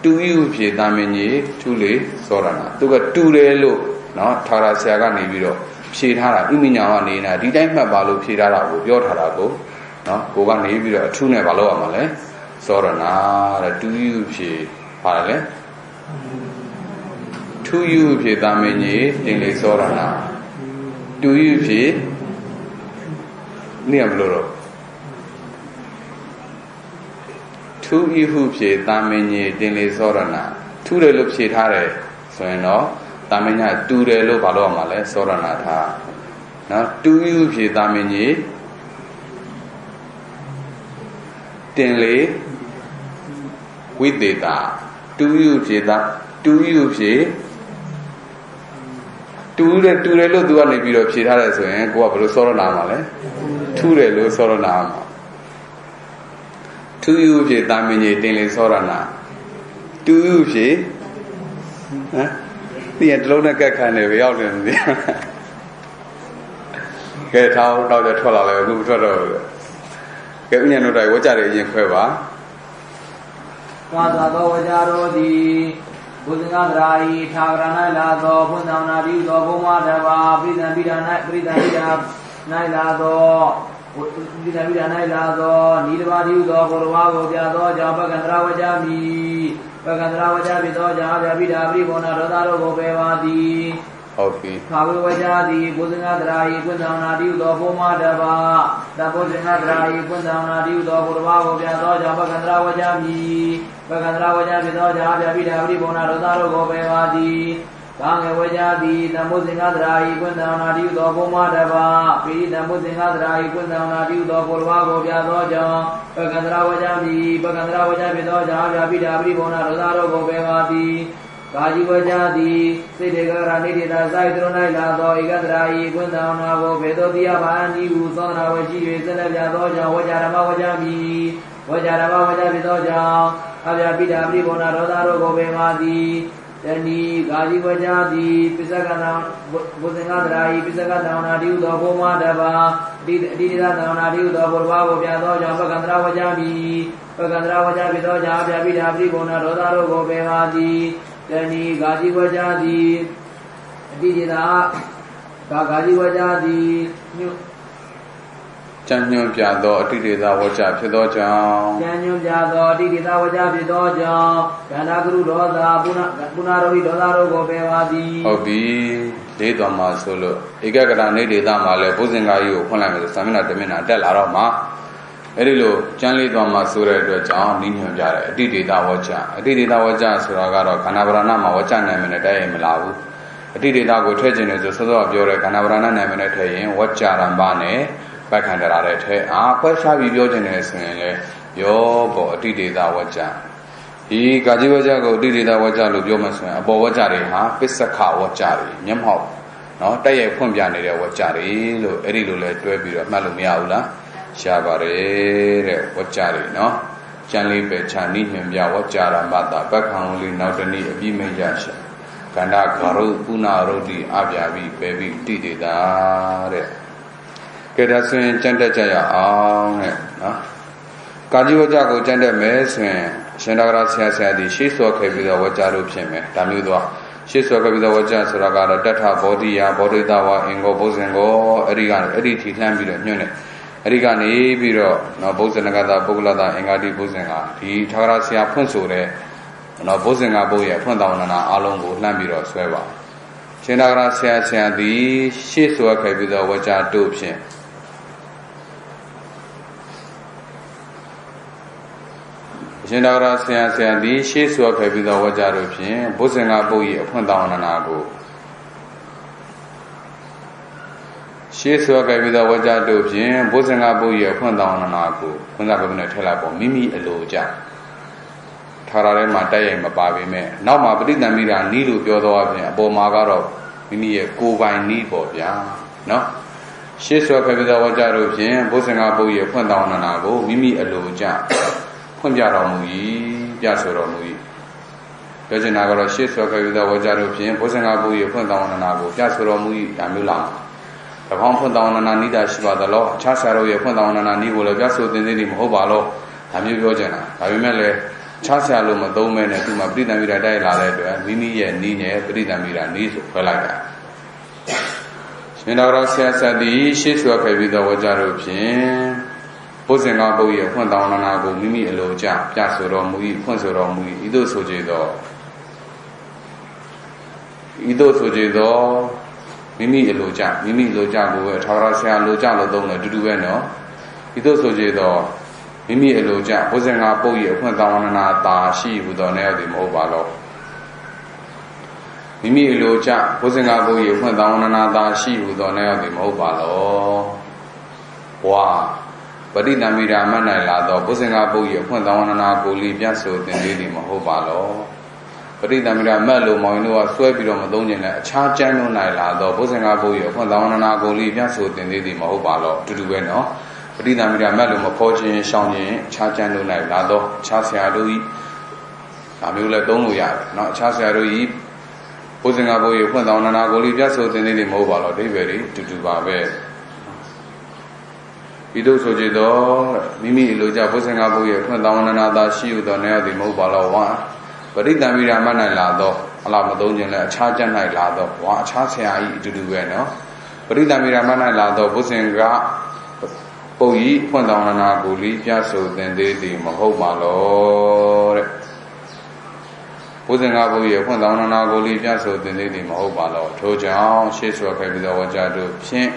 2 you, Damini, 2 Lee, Sorana. 2 are 2 Relu, no? Tarasaga Nibiro, Shira, Iminawa Nina, Didama Balu, Shira, Biotarago, no? Goga Nibiro, 2 Nevalo Amale. Sorana, 2 you, Parale 2 you, Damini, Dingley Sorana. 2 you, Niamloro 2 you, Damini, Dingley Sorana. 2 the look she had, so you know, Damina, 2 the look Palomale, Sorana. Now 2 you, Damini, Dingley. With data, 2 you, 2 you, 2 the look do a bit of shit, and go up to Soronamale, 2 the look Soronama. 2 you, Damini, Dingley Sorana. 2 you, the Adrona kind of out in the get out of the 12. Get me another what are you in Queva? Kazago Jarodi, Buzingadrai, Tagrana Lado, Punana, Boma, Brida, Nailado, ဒီနာမိဒါ၌လာသောနိဒဘာတိဟုသောဘုရားကိုပြသောကြောင့်ပကန္တရဝကြမိပကန္တရဝကြဖြစ်သောကြောင့်ဗျာပိဓာပရိဘောနာဒေါသတို့ကိုပယ်ပါသည်ဟုတ်ပြီခါဝေဝကြသည်ဘုဇင်္ဂတရာဤကွန်းဆောင်နာတိဟုသောဘုမတပါတဘုဇင်္ဂတရာဤကွန်းဆောင်နာတိဟုသောဘုရားကိုပြသောကြောင့်ပကန္တရဝကြမိပကန္တရဝကြဖြစ်သောကြောင့်ဗျာပိဓာပရိဘောနာဒေါသတို့ကိုပယ်ပါသည်ကာငယ်ဝကြသည်တမုဇင်္ဂတရာဤကွန်းဆောင်နာတိဟုသောဘုမတပါပိတမုဇင်္ဂတရာဤကွန်းဆောင်နာတိဟုသောဘုရားကိုပြသောကြောင့်ပကန္တရဝကြမိပကန္တရဝကြဖြစ်သောကြောင့်ဗျာပိဓာပရိဘောနာဒေါသတို့ကိုပယ်ပါသည်ကာជីဝကြသည်စိတ်တေကရာနေတေသာစိုက်သူ၌လာသောဧကတရာဤကွန်းဆောင်နာကိုဘေသောတိယဘာန်ဤဟုသောနာဝရှိ၍ဆက်လက်ပြသောကြောင့်ဝကြဓမ္မဝကြမိဝကြဓမ္မဝကြဖြစ်သောကြောင့်အဗျာပိဓာပရိဘောနာဒေါသတို့ကိုပယ်ပါသည်တဏီကာជីဝကြသည်ပိစကနာဘုဇင်္ဂတရာဤပိစကတောနာတိဟုသောဘုမတပါအတိတိသတောနာတိဟုသောဘုရားကိုပြသောကြောင့်ပကန္တရဝကြမိပကန္တရဝကြဖြစ်သောကြောင့်အဗျာပိဓာပရိဘောနာဒေါသတို့ကိုပယ်ပါသည်တဏီကာជីဝကြသည်အတိတိသာကာជីဝကြသည်ကျမ်းညွှန်ပြသောအတိတေသာဝကြဖြစ်သောကြောင့်ကျမ်းညွှန်ပြသောအတိတေသာဝကြဖြစ်သောကြောင့်ကန္တာကရုဒေါသပုဏ္ဏရောဟိဒေါသတို့ကိုပယ်ပါသည်ဟုတ်ပြီလေးတော်မှာဆိုလို့ဧကဂရနေဒေသမှာလည်းဘုဇင်္ဂါကြီးကိုဖွင့်လိုက်မယ်ဆိုသာမဏေတမင်နာတက်လာတော့မှာအဲ့ဒီလိုကျမ်းလေးတော်မှာဆိုတဲ့အတွက်ကြောင့်နိညွှန်ပြတယ်အတိတေသာဝကြအတိတေသာဝကြဆိုတာကတော့ခန္ဓာဗရဏမှာဝကြနာမည်နဲ့တည်းရင်မလာဘူးအတိတေသာကိုထည့်ခြင်းနဲ့ဆိုစောစောပြောတဲ့ခန္ဓာဗရဏနာမည်နဲ့ထည့်ရင်ဝကြရံပါနဲ့ပက္ခန္တရာတဲ့ထဲခွဲခြားပြီးပြောခြင်းနဲ့ဆိုရင်လေရောပေါ်အတိတေသာဝကြဒီကာជីဝကြကိုအတိတေသာဝကြလို့ပြောမှဆိုရင်အပေါ်ဝကြတွေဟာပစ္စခဝကြတွေမျက်မှောက်နော်တက်ရိုက်ဖွင့်ပြနေတဲ့ဝကြတွေလို့အဲ့ဒီလိုလဲတွဲပြီးတော့မှတ်လို့မရဘူးလားရှားပါတယ်တဲ့ဝကြတွေနော်ကျန်လေးပဲခြာနိညွန်ပြဝကြရမတပက္ခံဝလိနောက်တနည်းအပြီးမရရှာကန္တာဂရုပုဏ္ဏရုဒ္ဓိအပြာပြီးပဲပြီးတိတေသာတဲ့ကဲဒါဆိုရင်ကြံ့တက်ကြရအောင်တဲ့နော်ကာជីဝကြကိုကြံ့တက်မယ်ဆိုရင်ရှင်တော်ကဆရာဆရာဒီရှေ့စောခဲ့ပြီးတော့ဝကြလို့ဖြစ်မယ်ဒါမျိုးတော့ရှေ့စောခဲ့ပြီးတော့ဝကြဆိုတာကတော့တထဘောဓိယဘောဓိတဝအင်္ဂောဘုဇင်ကိုအဲ့ဒီထိလှမ်းပြီးတော့ညွှန်းတယ်အဲ့ဒီကနေပြီးတော့နော်ဘုဇင်ကသာပုဂ္ဂလသာအင်္ဂါတိဘုဇင်ကဒီထာဂရဆရာဖွင့်ဆိုတဲ့နော်ဘုဇင်ကဘုရဲ့ဖွင့်တော်နာအလုံးကိုလှမ်းပြီးတော့ဆွဲပါရှင်ထာဂရဆရာဆရာဒီရှေ့စောခဲ့ပြီးတော့ဝကြတို့ဖြင့်ရှင်တော်ရာဆရာဆရာသည်ရှေးစွာခဲ့ပြီးသောဝကြတို့ဖြင့်ဘုဇင်္ဂပုတ်၏အဖွင့်တောင်းနနာကိုရှေးစွာခဲ့ပြီးသောဝကြတို့ဖြင့်ဘုဇင်္ဂပုတ်၏အဖွင့်တောင်းနနာကိုခွန်းစားပုတ်နဲ့ထည့်လိုက်ပေါ့မိမိအလိုကြထာရထဲမှာတိုက်ရိုက်မပါပေမဲ့နောက်မှာပဋိသင်္မိတာနီးလို့ပြောသောအပြင်အပေါ်မှာကတော့မိမိရဲ့ကိုယ်ပိုင်နီးပေါ့ဗျာနော်ရှေးစွာခဲ့ပြီးသောဝကြတို့ဖြင့်ဘုဇင်္ဂပုတ်၏အဖွင့်တောင်းနနာကိုမိမိအလိုကြဖွင့်ပြတော်မူ၏ပြဆိုတော်မူ၏ပြောချင်တာကတော့ရှေ့ဆွဲခဲ့ပြီးသောဝကြတို့ဖြင့်ဘုဇင်္ဂပု၏ဖွင့်တောင်းဝန္ဒနာကိုပြဆိုတော်မူ၏ဒါမျိုးလားတကောင်းဖွင့်တောင်းဝန္ဒနာနိဒာရှိပါသလားအခြားဆရာတို့ရဲ့ဖွင့်တောင်းဝန္ဒနာနိကိုလည်းပြဆိုသင်သေးတယ်မဟုတ်ပါလို့ဒါမျိုးပြောချင်တာဒါပေမဲ့လည်းအခြားဆရာလို့မသုံးမဲနဲ့သူမှပဋိသင်္မိတာတိုက်လာတဲ့အတွက်မိမိရဲ့နိနဲ့ပဋိသင်္မိတာနိဆိုခွဲလိုက်တာရှင်တော်ဆရာစသည်ရှေ့ဆွဲခဲ့ပြီးသောဝကြတို့ဖြင့်ဘုဇင်္ဂပုတ်၏ဖွင့်တောင်းနာကိုမိမိအလိုကြပြဆိုတော်မူ၏ဖွင့်ဆိုတော်မူ၏ဤသို့ဆိုကြသောမိမိအလိုကြကိုပဲထာဝရဆရာလိုကြလို့သုံးတယ်တူတူပဲနော်ဤသို့ဆိုကြသောမိမိအလိုကြဘုဇင်္ဂပုတ်၏အဖွင့်တောင်းနာသာရှိဟူသောနေရာသည်မဟုတ်ပါလောမိမိအလိုကြဘုဇင်္ဂပုတ်၏အဖွင့်တောင်းနာသာရှိဟူသောနေရာသည်မဟုတ်ပါလောဝါပဋိသင်္မိတာမှတ်နိုင်လာသောဘုဇင်္ဂပုတ်၏အဖွင့်တောင်းနာကိုလီပြဆိုသင်သေးသည်မဟုတ်ပါလောပဋိသင်္မိတာမှတ်လို့မောင်တို့ကဆွဲပြီးတော့မသုံးကျင်တဲ့အခြားကျမ်းလုံးနိုင်လာသောဘုဇင်္ဂပုတ်၏အဖွင့်တောင်းနာကိုလီပြဆိုသင်သေးသည်မဟုတ်ပါလောတူတူပဲနော်ပဋိသင်္မိတာမှတ်လို့မဖော်ခြင်းရှောင်ခြင်းအခြားကျမ်းလုံးနိုင်လာသောအခြားဆရာတို့၏ဒါမျိုးလည်းသုံးလို့ရတယ်နော်အခြားဆရာတို့၏ဘုဇင်္ဂပုတ်၏အဖွင့်တောင်းနာကိုလီပြဆိုသင်သေးသည်မဟုတ်ပါလောအဓိပ္ပာယ်တွေတူတူပါပဲဤသို့ဆိုကြသောမိမိအလိုကြဘုဇင်္ဂပုတ်၏အဖွင့်တောင်းနာသာရှိဟုသောနေရာသည်မဟုတ်ပါလောဝါပဋိသင်္မိတာမှတ်နိုင်လာသောအလားမသုံးခြင်းလည်းအခြားကျမ်း၌လာသောဝါအခြားဆရာ၏အတူတူပဲနော်ပဋိသင်္မိတာမှတ်နိုင်လာသောဘုဇင်္ဂ ပုတ်ဤဖွင့်တော်နာကိုလီပြဆိုသင်သေးသည်မဟုတ်ပါလောတဲ့ဘုဇင်္ဂဘုရားဖွင့်တော်နာကိုလီပြဆိုသင်သေးသည်မဟုတ်ပါလောထို့ကြောင့်ရှေ့ဆွဲခဲ့ပြီးသောဝါကြတို့ဖြင့်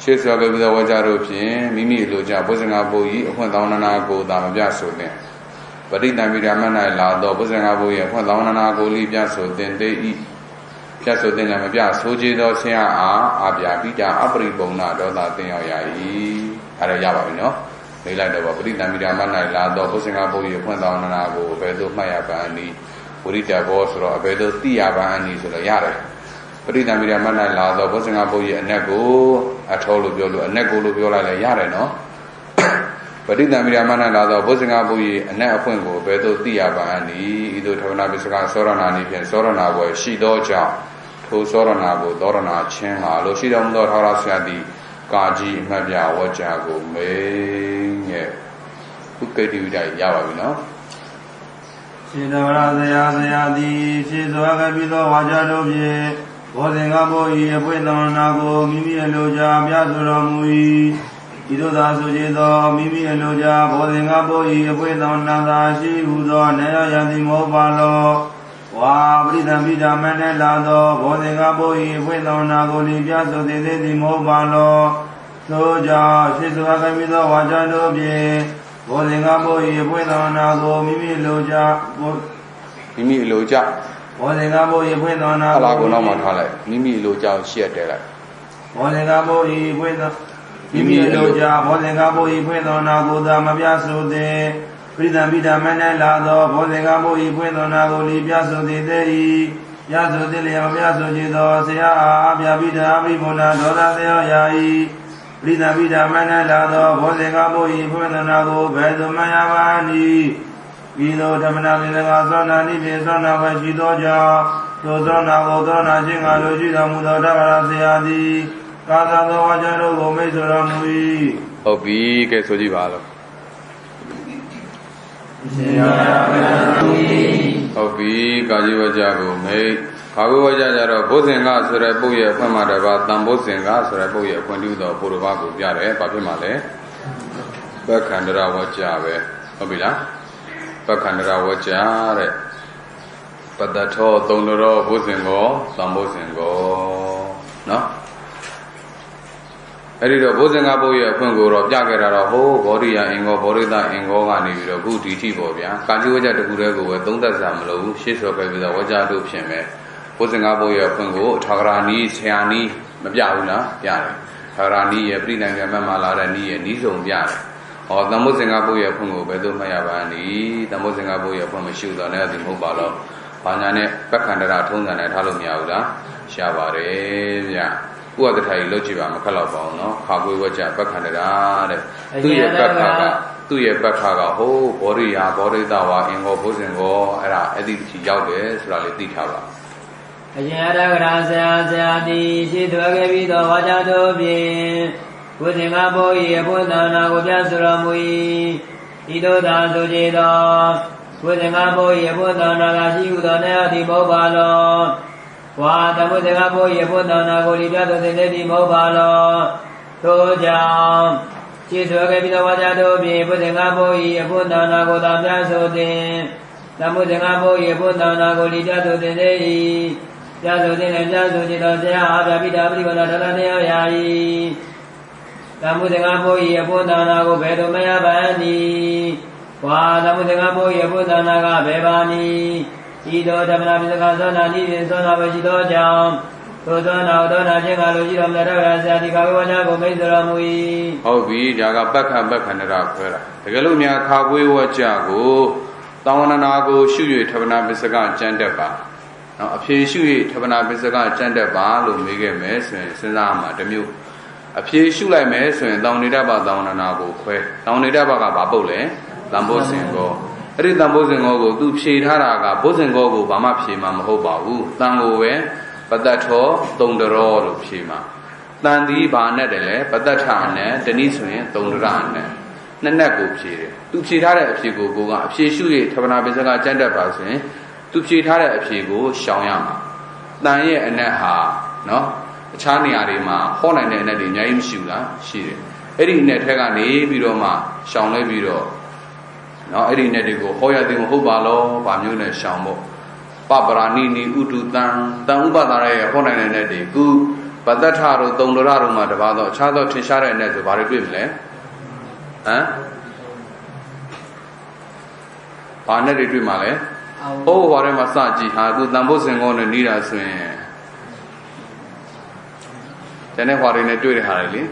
ရှေ့ဆွဲခဲ့ပြီးသောဝါကြတို့ဖြင့်မိမိလိုကြဘုဇင်္ဂဘုရားအဖွင့်တော်နာကိုသာမပြဆိုသင်ပရိသံမိဓမ္မ၌လာသောဘုဇင်္ဂဘုရားဖွင့်တော်နာကိုလီပြဆိုသင်သေး၏ပြဆိုသင်လည်းမပြဆိုကြသောဆရာအားအာပြပိတာအပရိပုံနာဒေါသသင်ရောက်ရ၏အဲ့ဒါရပါပြီနော်လေးလိုက်တော့ပရိသံမိဓမ္မ၌လာသောဘုဇင်္ဂဘုရားဖွင့်တော်နာကိုဘယ်သို့မှတ်ရပါနည်းဝိရိတဘောဆိုတော့ဘယ်သို့သိရပါနည်းဆိုတော့ရတယ်ပရိသံမိဓမ္မ၌လာသောဘုဇင်္ဂဘုရားအနက်ကိုအထောလို့ပြောလို့အနက်ကိုလို့ပြောလိုက်လဲရတယ်နော်ပရိသံမိဓမ္မ၌လာသောဘုဇင်္ဂဘုရားအနက်အဖွင့်ကိုဘယ်သို့သိရပါနည်းဤသို့ထဝနာပစ္စကသောရဏာနည်းဖြင့်သောရဏဘွယ်ရှိသောကြောင့်ထိုသောရဏကိုသောရဏချင်းဟာလို့ရှိတော်မူသောထာဝရဆရာသည်ကာကြီးအမှတ်ပြဝါကြကိုမေးငယ်ဥက္ကဋ္ဌိဝိဒရပါပြီနော်ရှင်သာရဇယာဇယာသည်ဖြည့်စွာခဲ့ပြီးသောဝါကြတို့ဖြင့်ဘောဇင်္ဂဘု၏အပွင့်တော်နာကိုမိမိအလိုကြပြဆိုတော်မူ၏ဤသို့သာဆိုကြသောမိမိအလိုကြဘောဇင်္ဂဘု၏အပွင့်တော်နာသာရှိဟုသောနေရယသည်မဟုတ်ပါလောဝါပရိသံမိဓမ္မ၌လာသောဘောဇင်္ဂဘု၏အပွင့်တော်နာကိုလီပြဆိုသေးသည်မဟုတ်ပါလောထို့ကြောင့်ဖြည့်စွာခဲ့ပြီးသောဝါကြတို့ဖြင့်ဘောဇင်္ဂဘု၏အပွင့်တော်နာကိုမိမိလိုကြမိမိအလိုကြဘောဇင်္ဂဘု၏အပွင့်တော်နာအလားကိုနောက်မှထားလိုက်မိမိအလိုကြရှေ့တဲလိုက်ဘောဇင်္ဂဘု၏အပွင့်တော်မိမိအလိုကြဘောဇင်္ဂဘု၏အပွင့်တော်နာကိုသာမပြဆိုသည်ပရိသံမိဓမ္မ၌လာသောဘောဇင်္ဂဘု၏အပွင့်တော်နာကိုလီပြဆိုသည်၏ပြဆိုသည်လျောပြဆိုကြသောဆရာအားပြပိတာအပိဘုနာဒေါသသေယောယာ၏ပရိသံမိဓမ္မ၌လာသောဘောဇင်္ဂဘု၏အပွင့်တော်နာကိုဘယ်သို့မှရပါနည်းဤသို့ဓမ္မနာသင်္ဃာသောနာနိဖြင့်သောနာပဲရှိသောကြောင့်သောသောနာကိုသောနာခြင်းကလိုရှိတော်မူသောတက္ကရာဆရာသည်ကာသသောဝါကြတို့ကိုမိတ်ဆိုတော်မူ၏ဟုတ်ပြီကဲဆိုကြည့်ပါလို့ဟုတ်ပြီကာကြီးဝါကြကိုမိတ်ကာကြီးဝါကြကြတော့ဘုဇင်္ဂဆိုတဲ့ပုတ်ရဲ့အဖွင့်မှာတပါတန်ဘုဇင်္ဂဆိုတဲ့ပုတ်ရဲ့အဖွင့်ပြုသောဘုရားကိုပြတယ်ဘာဖြစ်မှာလဲပက္ခန္တရဝါကြပဲဟုတ်ပြီလားပက္ခန္တရဝါကြတဲ့ပတ္တထောသုံးတော်ဘုဇင်္ဂောတန်ဘုဇင်္ဂောနော်အဲ့ဒီတော့ဘုဇင်္ဂဘုရားအဖွင့်ကိုတော့ပြခဲ့တာတော့ဟိုးဘောဓိယအင်္ဂောဘောဓိတအင်္ဂောကနေပြီးတော့ခုဒီတိပေါ့ဗျာကာကြီးဝါကြတခုတည်းကိုပဲသုံးသက်စာမလို့ဘူးရှေ့ဆော်ခဲ့ပြီးတော့ဝါကြတို့ဖြင့်ပဲဘုဇင်္ဂဘုရားအဖွင့်ကိုထာဂရာနီးဆရာနီးမပြဘူးလားပြတယ်ထာဂရာနီးရဲ့ပြိနိုင်ငံမမှာလာတဲ့နီးရဲ့နီးစုံပြတယ်ဟောတန်ဖိုးစင်္ဂဘုရားအဖွင့်ကိုဘယ်သို့မှတ်ရပါနည်းတန်ဖိုးစင်္ဂဘုရားအဖွင့်မရှိတော့လည်းဒီမဟုတ်ပါတော့ဘာညာနဲ့ပက္ခန္တရထုံးစံနဲ့ထားလို့မရဘူးလားရှားပါတယ်ဗျာဥပဒထိုင်လောက်ကြည့်ပါမခက်တော့ပါဘူးနော်ခါကွေးဝကြပက္ခန္တရာတဲ့သူ့ရဲ့ပက္ခကဟိုးဘောရိယာဘောရိတဝါအင်္ဂောဘုဇင်္ဂောအဲ့ဒါအဲ့ဒီကြီးရောက်တယ်ဆိုတာလေးသိထားပါအရှင်ရဂရာဆရာဆရာတိရှိသွဲခဲ့ပြီးသောဝါကြတို့ဖြင့်ဘုဇင်္ဂဘု၏အဖွင့်တော်နာကိုပြဆိုတော်မူ၏ဤသို့သာဆိုကြသောဘုဇင်္ဂဘု၏အဖွင့်တော်နာကရှိဟုသောနေရာသည်မဟုတ်ပါလောဝါတမုဇ္ဇေကဘုရားဘုဒ္ဓနာကိုလိပြသောသင်္တေတိမဟုတ်ပါလောထို့ကြောင့်ခြေဆွဲခဲ့ပြီးသောဝါကြတို့ဖြင့်ဘုဇ္ဇေကဘုရားဘုဒ္ဓနာကိုသာပြဆိုသည်တမုဇ္ဇေကဘုရားဘုဒ္ဓနာကိုလိပြသောသင်္တေတိပြဆိုသည်လည်းပြဆိုခြင်းသောဆရာအာပြပိတာပရိဝဏဒလနေယယာယီတမုဇ္ဇေကဘုရားဘုဒ္ဓနာကိုဘယ်သို့မရပါနည်းဝါတမုဇ္ဇေကဘုရားဘုဒ္ဓနာကဘယ်ပါနည်းဤသို့ဓမ္မနာပိစကသောနာနိဖြင့်သောနာပဲရှိသောကြောင့်သောသောနာသောနာခြင်းကလိုရှိတော်မူတဲ့ဆရာတိကာဝေဝနာကိုမိတ်တော်မူ၏ဟုတ်ပြီဒါကပက္ခန္တရခွဲတာတကယ်လို့များခါကွေးဝကြကိုတောင်းဝနာကိုရှု၍ထဗနာပိစကကျမ်းတက်ပါနော်အဖြေရှု၍ထဗနာပိစကကျမ်းတက်ပါလို့မေးခဲ့မယ်ဆိုရင်စဉ်းစားမှာတစ်မျိုးအဖြေရှုလိုက်မယ်ဆိုရင်တောင်းနေတတ်ပါတောင်းဝနာကိုခွဲတောင်းနေတတ်ပါကဘာပုတ်လဲတန်ဖို့စင်ကိုအဲ့ဒီတန်ဖိုးစင်ကောကိုသူဖြေထားတာကဘုဇင်ကောကိုဘာမှဖြေမှာမဟုတ်ပါဘူးတန်ကိုပဲပတ္တထောသုံးတော်လို့ဖြေမှာတန်သည်ဘာနဲ့တည်းလဲပတ္တထနဲ့တနည်းဆိုရင်သုံးရနဲ့နှစ်နဲ့ကိုဖြေတယ်သူဖြေထားတဲ့အဖြေကိုကအဖြေရှုရထဗနာပိစကကျမ်းတက်ပါဆိုရင်သူဖြေထားတဲ့အဖြေကိုရှောင်ရမှာတန်ရဲ့အနက်ဟာနော် အခြားနေရာတွေမှာဟောနိုင်တဲ့အနက်တွေအများကြီးမရှိဘူးလားရှိတယ်အဲ့ဒီအနက်ထက်ကနေပြီးတော့မှရှောင်လဲပြီးတော့နော်အဲ့ဒီအနက်တွေကိုဟောရတဲ့မဟုတ်ပါလို့ဗာမျိုးနဲ့ရှောင်ဖို့ပပရာနိနိဥတုတံဥပဒါရဲ့ဟောနိုင်တဲ့အနက်တွေခုပတ္တထတို့သုံးဒရတို့မှာတပါတော့အခြားသောထင်ရှားတဲ့အနက်ဆိုဘာတွေတွေ့မလဲဘာနဲ့တွေတွေ့မှာလဲဟိုးဟောထဲမှာစကြည့်ဟာအခုတန်ဖို့စင်ကောနဲ့နီးတာဆိုရင်တနေ့ဟောတွေနဲ့တွေ့တဲ့ဟာတွေလေ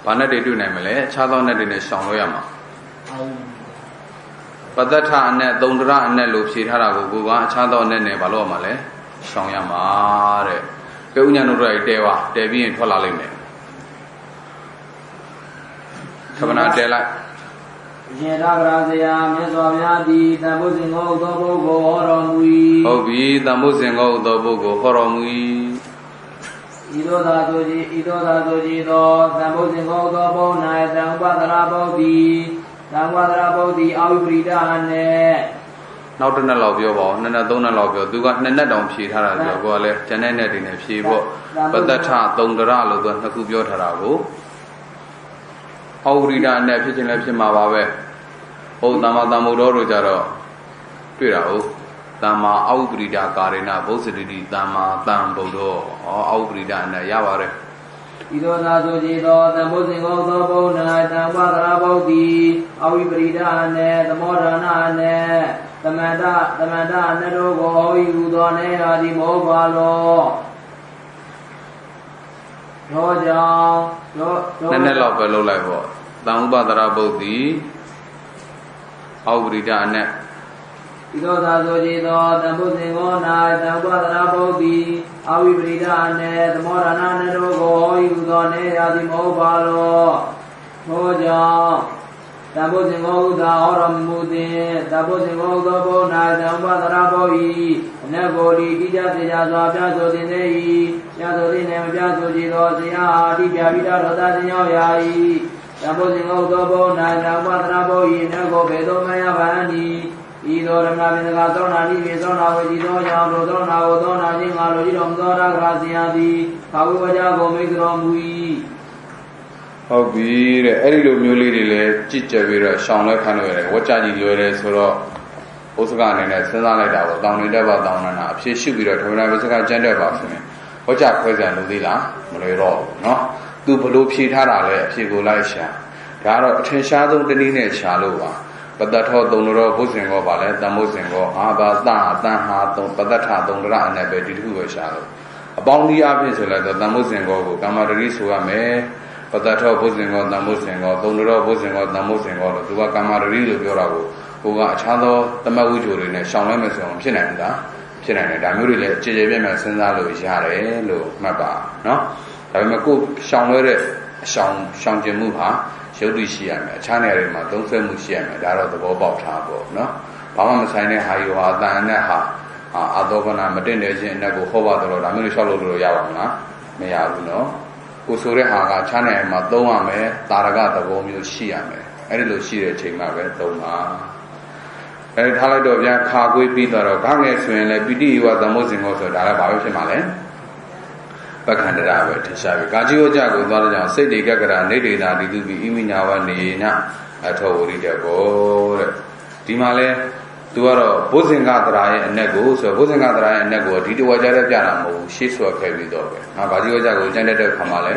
ဘာနဲ့တွေတွေ့နိုင်မလဲအခြားသောနဲ့တွေနဲ့ရှောင်လို့ရမှာပတ္တထအနဲ့သုံးဒရအနဲ့လို့ဖြေထားတာကိုကအခြားသောနဲ့နဲ့ဘာလို့ရမှာလဲရှောင်ရမှာတဲ့ကဲဥညာတို့တွေတဲပါတဲပြီးရင်ထွက်လာလိမ့်မယ်ခမနာတဲလိုက်ယေရဂရာဇယမြတ်စွာဘုရားသည်တန်ဖိုးစင်ကိုသောပုဂ္ဂိုလ်ဟောတော်မူ၏ဟုတ်ပြီတန်ဖိုးစင်ကိုသောပုဂ္ဂိုလ်ဟောတော်မူ၏ဤသောသာဆိုကြည်သောတန်ဖိုးစင်ကိုသောဘုံ၌တံဥပဒရာဘုဒ္ဓီအာဝိပရိဒာနဲ့နောက်တစ်နှစ်လောက်ပြောပါဦးနှစ်နှစ်သုံးနှစ်လောက်ပြောသူကနှစ်နှစ်တောင်ဖြေထားတာပြောကိုကလည်းကျန်တဲ့နှစ်တွေနဲ့ဖြေဖို့ပတ္တထသုံးဒရလို့သူကနှစ်ခုပြောထားတာကိုအာဝိပရိဒာနဲ့ဖြစ်ခြင်းလည်းဖြစ်မှာပါပဲဟုတ်သမ္မာသမ္ဗုဒ္ဓတို့ကြတော့တွေ့တာဟုတ်သမ္မာအာဝိပရိဒာကာရေနဘုဇ္ဇတိတိသမ္မာတံဗုဒ္ဓအာဝိပရိဒာနဲ့ရပါတယ်ဤသောသာဆိုကြည်သောတန်ဖိုးစင်ကိုသောဘုံ၌တံဝါဒရာဘုဒ္ဓီအဝိပရိဒာနဲ့သမောဒနာနဲ့သမန္တအနတို့ကိုဟောယူသောနေရာဒီမောပါလောရောကြောင့်နည်းနည်းလောက်ပဲလှုပ်လိုက်ပေါ့တံဥပဒရာဘုဒ္ဓီအဝိပရိဒာနဲ့ဤသောသာဆိုကြည်သောတန်ဖိုးစင်ကို၌တံဝါဒရာဘုဒ္ဓီအဝိပရိဒာနဲ့သမောဒနာနဲ့တို့ကိုဟောယူသောနေရာဒီမောပါလောရောကြောင့်တန်ဖိုးစင်ကိုဥသာဟောတော်မူသည်တန်ဖိုးစင်ကိုဥသောဘုံ၌တံဝါဒရာဘုဒ္ဓီအနတ်ကိုဒီတိကျစေကြစွာပြဆိုသည်နေ၏ပြဆိုသည်နေမပြဆိုကြည်သောဇေယအာတိပြပိတာရောသစင်ရောက်ရာ၏တန်ဖိုးစင်ကိုဥသောဘုံ၌တံဝါဒရာဘုဒ္ဓီအနတ်ကိုဘေသောမယဗန္တိဤသောဓမ္မပင်စကားသောနာတိပြေသောနာဝေကြည်သောကြောင့်သောနာကိုသောနာချင်းငါလိုကြည်တော်မူသောရဂရာဇယသည်ဘာဝဝကြကိုမိတ်တော်မူ၏ဟုတ်ပြီတဲ့အဲ့ဒီလိုမျိုးလေးတွေလည်းကြည်ကြဲပြီးတော့ရှောင်းလဲခံလို့ရတယ်ဝကြကြီးလွယ်တယ်ဆိုတော့ဥစ္စာအနေနဲ့စဉ်းစားလိုက်တာပေါ့တောင်းနေတဲ့ပါတောင်းနေတာအဖြစ်ရှိပြီးတော့ဓမ္မနာပစ္စကကျမ်းတဲ့ပါဆိုရင်ဝကြခွဲစံလို့သေးလားမလွယ်တော့ဘူးเนาะသူဘလို့ဖြေထားတာလဲအဖြစ်ကိုလိုက်ရှာဒါကတော့အထင်ရှားဆုံးတနည်းနဲ့ရှာလို့ပါပတ္တထောသုံးတော်ဘုဇင်ကောပါလဲတမိုးဇင်ကောဟာဘာတန်ဟာသုံးပတ္တထသုံးတော်အနက်ပဲဒီတစ်ခုပဲရှာလို့အပေါင်းကြီးအဖြစ်ဆိုလဲတော့တမိုးဇင်ကောကိုကာမတရိဆိုရမယ်ပတ္တထောဘုဇင်ကောတမိုးဇင်ကောသုံးတော်ဘုဇင်ကောတမိုးဇင်ကောလို့သူကကာမတရိလို့ပြောတာကိုကအခြားသောသမတ်ဝိဂျိုတွေနဲ့ရှောင်လဲမယ်ဆိုရင်ဖြစ်နိုင်လားဖြစ်နိုင်တယ်ဒါမျိုးတွေလည်းအခြေပြည့်မဲ့စဉ်းစားလို့ရတယ်လို့မှတ်ပါနော်ဒါပေမဲ့ကိုရှောင်လဲတဲ့အရှောင်ကျင်မှုဟာရုပ်တည်ရှိရမယ်အခြားနေရာတွေမှာသုံးဆွဲမှုရှိရမယ်ဒါတော့သဘောပေါက်ထားပေါ့နော်ဘာမှမဆိုင်တဲ့ဟာယူဟာအတန်အနဲ့ဟာအာသောကနာမတင်တဲ့ခြင်းအနဲ့ကိုဟောပါတော့ဒါမျိုးတွေလျှောက်လို့ရပါမလားမရဘူးနော်ကိုဆိုတဲ့ဟာကခြားနေရာမှာသုံးရမယ်တာရကသဘောမျိုးရှိရမယ်အဲ့ဒီလိုရှိတဲ့အချိန်မှာပဲသုံးပါအဲ့ထားလိုက်တော့ပြန်ခါကွေးပြီးတော့ဂငယ်ဆိုရင်လည်းပိဋိဝသမုတ်စင်ကောဆိုတာလည်းဘာပဲဖြစ်မှာလဲပက္ခန္တရာပဲထင်ရှားပြီကာကြီးဝကြကိုသွားတဲ့ကြောင့်စိတ်တွေကကရာနေဒေတာဒီသူပြီးဣမိညာဝနေနအထောဝရိတကောတဲ့ဒီမှာလဲသူကတော့ဘုဇင်္ဂတရာရဲ့အ내ကိုဆိုဘုဇင်္ဂတရာရဲ့အ내ကိုဒီတဝကြတဲ့ပြတာမဟုတ်ဘူးရှေ့ဆွဲခဲ့ပြီးတော့ပဲငါကာကြီးဝကြကိုကျန်တဲ့ခါမှာလဲ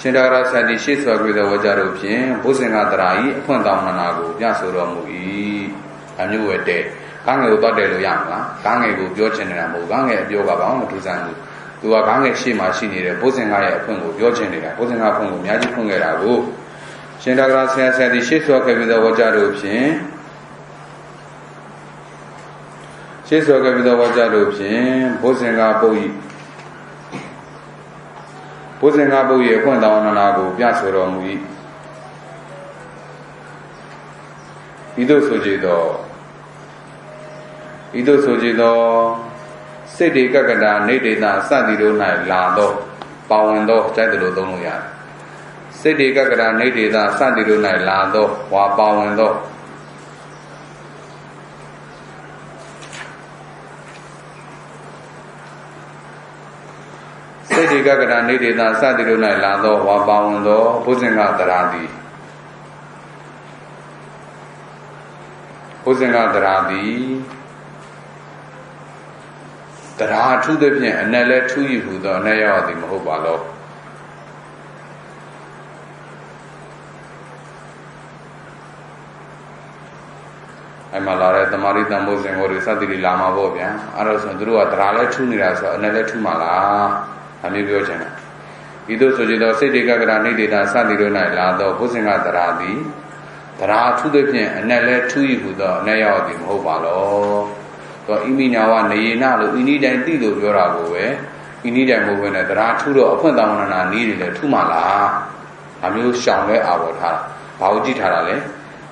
ရှင်တဂရဆန္တိရှေ့ဆွဲပြီးတော့ဝကြတို့ဖြင့်ဘုဇင်္ဂတရာဤအဖွင့်တောင်းနာကိုပြဆိုတော်မူ၏အမျိုးဝဲတဲ့ကားငယ်ကိုတော့တယ်လို့ရမလားကားငယ်ကိုပြောချင်နေတာမဟုတ်ကားငယ်အပြောကဘာမှမထူးဆန်းဘူးသူကကားငယ်ရှေ့မှာရှိနေတဲ့ဘုဇင်္ဂရဲ့အဖွင့်ကိုပြောချင်နေတာဘုဇင်္ဂအဖွင့်ကိုအများကြီးဖွင့်ခဲ့တာကိုရှင်တဂရဆန္တိရှေ့ဆွဲခဲ့ပြီးတော့ဝကြတို့ဖြင့်ရှေ့ဆွဲခဲ့ပြီးတော့ဝကြတို့ဖြင့်ဘုဇင်္ဂပုတ်ဤဘုဇင်္ဂပုတ်၏အဖွင့်တောင်းနာကိုပြဆိုတော်မူ၏ဤသို့ဆိုကြသောစိတ်တွေကကတာနေဒေတာစသည်တို့၌လာသောပါဝင်သောကြိုက်တယ်လို့သုံးလို့ရတယ်စိတ်တွေကကတာနေဒေတာစသည်တို့၌လာသောဝါပါဝင်သော ကကရဏိဒေသစသည်တို့၌လာသောဝါပါဝင်သောဘုဇင်္ဂတရာသည်ဘုဇင်္ဂတရာသည်တရာထုသည်ဖြင့်အနက်လဲထုယူဟူသောအနက်ရောက်သည်မဟုတ်ပါလောအဲ့မှာလာတဲ့တမာရိတံဘုဇင်္ဂောတွေစသည်တွေလာမှာပေါ့ဗျာအဲ့တော့ဆိုသူတို့ကတရာလဲထုနေတာဆိုအနက်လဲထုမှာလားအမျိုးပြောချင်တယ်ဤသို့ဆိုကြသောစိတ်တေကကရဏိဒေတာစသည်တို့၌လာသောဘုဇင်္ဂတရာသည်တရာထုသည်ဖြင့်အနက်လဲထုယူဟူသောအနက်ရောက်သည်မဟုတ်ပါလောတော့ဣမိနာဝနေယနာလို့ဤနည်းတိုင်းသိလို့ပြောတာကိုပဲဤနည်းတိုင်းမဟုတ်ဘဲနဲ့တရာထုတော့အဖွင့်တောင်းနာနည်းတွေလည်းထုမှာလားအမျိုးရှောင်လဲအာဘောထားတာဘာကိုကြည့်ထားတာလဲ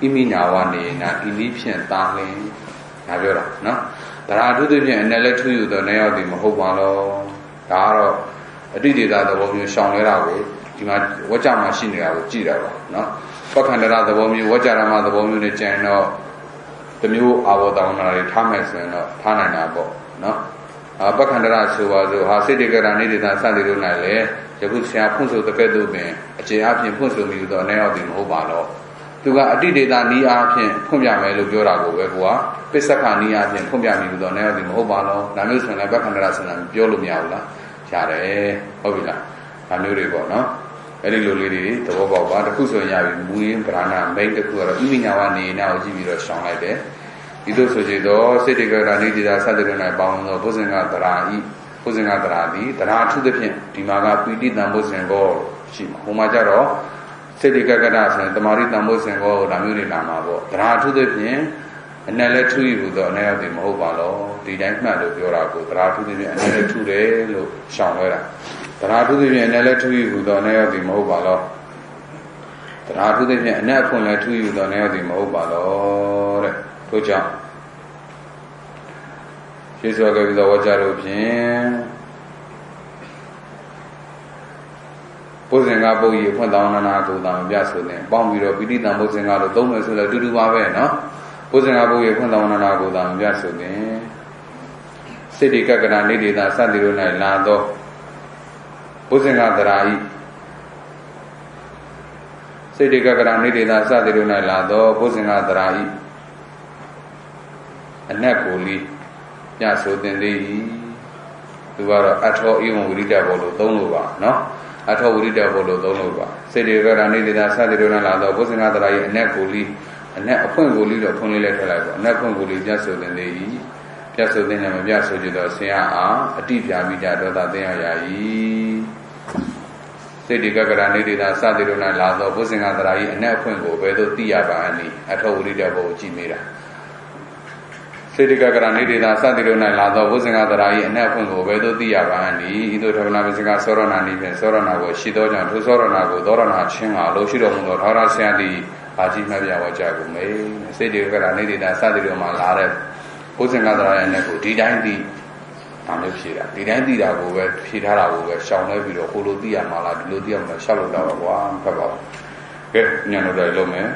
ဣမိနာဝနေယနာဤနည်းဖြင့်သားလင်းဒါပြောတာနော်တရာထုသည်ဖြင့်အနက်လဲထုယူသောအနက်ရောက်သည်မဟုတ်ပါလောဒါကတော့အတိဒေတာသဘောမျိုးရှောင်လဲတာကိုဒီမှာဝကြမှာရှိနေတာကိုကြည့်တာပါနော်ပက္ခန္တရသဘောမျိုးဝကြရမသဘောမျိုးနဲ့ကျန်တော့တမျိုးအာဘောတောင်းတာတွေထားမယ်ဆိုရင်တော့ထားနိုင်တာပေါ့နော်ပက္ခန္တရဆိုပါစို့ဟာစိတ်တေကရဏိဒေတာစသည်တို့၌လည်းယခုဆရာဖွင့်ဆိုတဲ့ကဲ့သို့ပင်အခြေအပြင်ဖွင့်ဆိုမိတော့အနေရောက်သည်မဟုတ်ပါတော့သူကအတိဒေတာနီးအားဖြင့်ဖွင့်ပြမယ်လို့ပြောတာကိုပဲကိုကပစ္စကနီးအားဖြင့်ဖွင့်ပြမိလို့တော့အနေရောက်သည်မဟုတ်ပါတော့ဒါမျိုးဆိုရင်လည်းပက္ခန္တရဆိုတာပြောလို့မရဘူးလားရတယ်ဟုတ်ပြီလားဒါမျိုးတွေပေါ့နော်အဲ့ဒီလိုလေးတွေသဘောပေါက်ပါတခုဆိုရင်ရပြီမူရင်းဗราဏမိတ်တခုကတော့ဣမိညာဝနေနာကိုကြည့်ပြီးတော့ရှောင်လိုက်တယ်ဒီလိုဆိုကြတော့စိတ်တေကရဏိဒေတာစသည်တို့၌ပေါင်းသောဘုဇင်္ဂတရာဤဘုဇင်္ဂတရာသည်တရာထုသည်ဖြင့်ဒီမှာကပီတိတံဘုဇင်္ဂောရှိမှာဟိုမှာကျတော့စိတ်တေကကရဆိုရင်တမာရိတံဘုဇင်္ဂောဒါမျိုးတွေလာမှာပေါ့တရာထုသည်ဖြင့်အနက်လဲထုယူသောအနက်ရောက်သည်မဟုတ်ပါလောဒီတိုင်းမှတ်လို့ပြောတာကိုတရာထုသည်ဖြင့်အနက်လဲထုတယ်လို့ရှောင်လွှဲတာတရာထုသည်ဖြင့်အနက်လဲထုယူသောအနက်ရောက်သည်မဟုတ်ပါလောတရာထုသည်ဖြင့်အနက်အဖွင့်လဲထုယူသောအနက်ရောက်သည်မဟုတ်ပါလောတဲ့တို့ကြောင့်ရှင်းစွာကြပြီးသောဝါကြတို့ဖြင့်ဘုဇင်္ဂပုဂ္ဂိအဖွင့်တောင်းနာကိုသာမပြဆိုတဲ့ပေါင်းပြီးတော့ပိဋိတံဘုဇင်္ဂလို့သုံးမယ်ဆိုလည်းအတူတူပါပဲနော်ဘုဇင်္ဂပုဂ္ဂိအဖွင့်တောင်းနာကိုသာမပြဆိုတဲ့စိတ်တိကကရဏိဒေတာစသည်တို့၌လာသောဘုဇင်္ဂတရာဤစိတ်တိကကရဏိဒေတာစသည်တို့၌လာသောဘုဇင်္ဂတရာဤအနက်ကိုလီညဆိုတင်သေး၏သူကတော့အထောဧဝံဝိရိတဘောလို့သုံးလို့ပါနော်အထောဝိရိတဘောလို့သုံးလို့ပါစေတေကရဏိဒေတာစသည်တို့နဲ့လာတော့ဘုဇင်္ဂတရာရဲ့အနက်ကိုလီအနက်အဖွင့်ကိုလီတော့ဖွင့်လေးလဲထည့်လိုက်ပေါ့အနက်ဖွင့်ကိုလီညဆိုတင်သေး၏ညဆိုတင်လည်းမပြဆိုကြတော့ဆင်ရအားအတိပြာမိကြဒေါသသိရရာ၏စေတေကရဏိဒေတာစသည်တို့နဲ့လာတော့ဘုဇင်္ဂတရာရဲ့အနက်အဖွင့်ကိုဘယ်သို့သိရပါအနည်းအထောဝိရိတဘောကိုကြည့်မိတာစေတကကရဏိဒေတာစသည်တို့၌လာသောဘုဇင်္ဂတရာ၏အနက်ဖွင့်ကိုဘယ်သို့သိရပါအနည်းဤသို့ထဗနာမစကသောရဏနိဖြင့်သောရဏကိုရှိသောကြောင့်ထိုသောရဏကိုသောရဏချင်းအားလို့ရှိတော်မူသောထာဝရဆရာသည်အာကြီးမှတ်ပြဝကြကုန်မေစေတကရဏိဒေတာစသည်တို့မှာလာတဲ့ဘုဇင်္ဂတရာရဲ့အနက်ကိုဒီတိုင်းသိဒါမျိုးဖြေတာဒီတိုင်းသိတာကိုပဲဖြေထားတာကိုပဲရှောင်လဲပြီးတော့ဟိုလိုသိရမှာလားဒီလိုသိရမှာရှောက်လို့တော့ကွာဖတ်ပါဦးကဲညနေတော့လုံးမယ်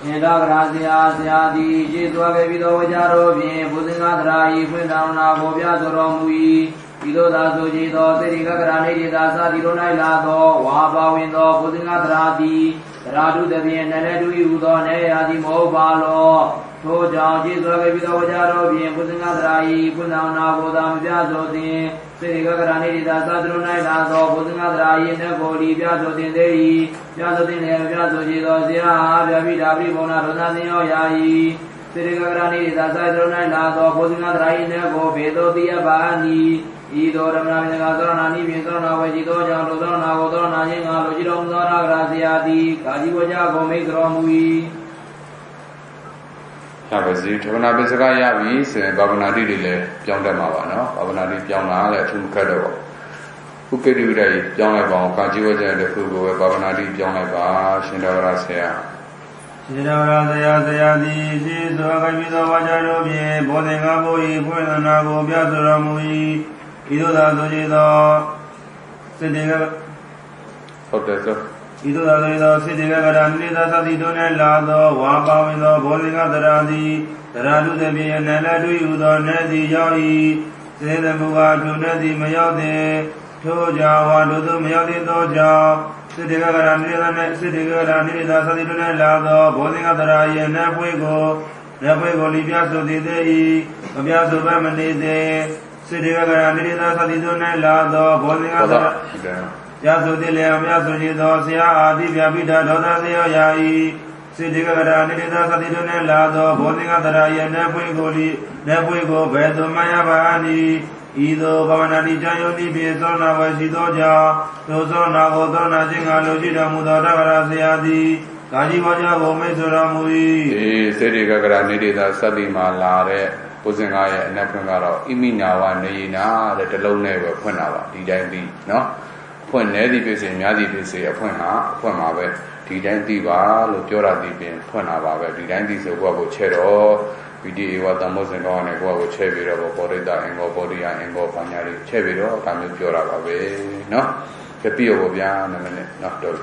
ရှင်သာကရာဇာဆရာသည်ရှင်းသွားခဲ့ပြီးသောဝကြတော်ဖြင့်ဘုဇင်္ဂတရာဤဖွင့်တောင်းနာပေါ်ပြဆိုတော်မူ၏ဤသို့သာဆိုကြသောစေတိကကရာနေဒေတာစသည်တို့၌လာသောဝါပါဝင်သောဘုဇင်္ဂတရာသည်တရာထုသဖြင့်နည်းနည်းတူ၏ဟူသောနေရာသည်မဟုတ်ပါလောထိုကြောင့်ရှင်းသွားခဲ့ပြီးသောဝကြတော်ဖြင့်ဘုဇင်္ဂတရာဤဖွင့်တောင်းနာကိုသာမပြဆိုသည်စေတိကကရာနေဒေတာစသည်တို့၌လာသောဘုဇင်္ဂတရာဤနတ်ကိုလီပြဆိုသည်သေး၏ပြဆိုသည်လည်းပြဆိုကြသောဆရာအားပြပိတာပိဘုံနာဒုသသင်ရောက်ရာ၏စေတိကကရာနေဒေတာစသည်တို့၌လာသောဘုဇင်္ဂတရာဤနတ်ကိုဘေသောတိယပါနီဤသောဓမ္မနာမြင်ကသောနာနိပြင်သောနာဝေကြည်သောကြောင့်သောနာကိုသောနာချင်းငါလိုကြည်တော်မူသောရာဂရာဇာသည်ကာကြီးဝကြကိုမိတ်တော်မူ၏ရပါစေထဗနာပစ္စကရပြီဆိုရင်ဘာဝနာတိတွေလည်းပြောင်းတတ်မှာပါနော်ဘာဝနာတိပြောင်းလာလည်းအထူးခက်တော့ဥက္ကဋ္ဌဝိဒ္ဓကြီးပြောင်းလိုက်ပါအောင်ကာကြီးဝကြတဲ့ခုကိုပဲဘာဝနာတိပြောင်းလိုက်ပါရှင်တော်ရဆရာရှင်တော်ရဆရာသည်ရှိသောကပိသောဝါကြတို့ဖြင့်ဘောဓင်္ဂဘု၏ဖွင့်နာကိုပြဆိုတော်မူ၏ဤသို့သာဆိုကြသောစေတေကဟုတ်တယ်ဆိုဤသို့သာဆိုသောစေတေကကရဏိသာသတိတို့၌လာသောဝါပါဝင်သောဘောဓင်္ဂတရာသည်တရာထုသည်ဖြင့်နည်းနည်းတူဟူသောနည်းသည်ရောက်၏စေတမူကားထိုနည်းသည်မရောက်သည် ထိုကြောင့်ဝါတို့သူမရောက်သေးသောကြောင့်စိတ္တကကရာနိရဒနဲ့စိတ္တကကရာနိရဒသတိတို့နဲ့လာသောဘောဇင်္ဂတရာရဲ့နတ်ဖွေးကိုလိပြဆိုသည်တည်းမပြဆိုဘဲမနေသေးစိတ္တကကရာနိရဒသတိတို့နဲ့လာသောဘောဇင်္ဂတရာရဆိုသည်လည်းအမြတ်ဆိုခြင်းသောဆရာအာတိပြပိဋ္ဌဒေါသစေယောယာဤစိတ္တကကရာနိရဒသတိတို့နဲ့လာသောဘောဇင်္ဂတရာရဲ့နတ်ဖွေးကိုဘယ်သို့မှရပါနည်းဤသို့ဘာဝနာတိကျမ်းယုတ်တိပြေသောနာဝရှိသောကြောင့်သို့သောနာကိုသောနာခြင်းကလိုရှိတော်မူသောတက္ကရာဆရာသည်ကာကြီးဘောကြကိုမိတ်ဆွေတော်မူ၏စေတေကကရာနိဒေသာသတိမှာလာတဲ့ကိုစင်ကားရဲ့အနက်ဖွင့်ကတော့ဣမိနာဝနေယနာတဲ့တလုံးနဲ့ပဲဖွင့်တာပါဒီတိုင်းပြီးနော်ဖွင့်နေသည်ဖြစ်စေများသည်ဖြစ်စေအဖွင့်မှာပဲဒီတိုင်းပြီးပါလို့ပြောတာဒီပြင်ဖွင့်တာပါပဲဒီတိုင်းပြီးဆိုကိုချဲ့တော့ဝိတိဧဝတမောဇင်တော်နဲ့ကိုချဲ့ပြီးတော့ဘောရိတအင်္ဂောဘောရိယအင်္ဂောပညာတွေချဲ့ပြီးတော့ဒါမျိုးပြောတာပါပဲเนาะကြပြရောဗျာနည်းနည်းเนาะတော့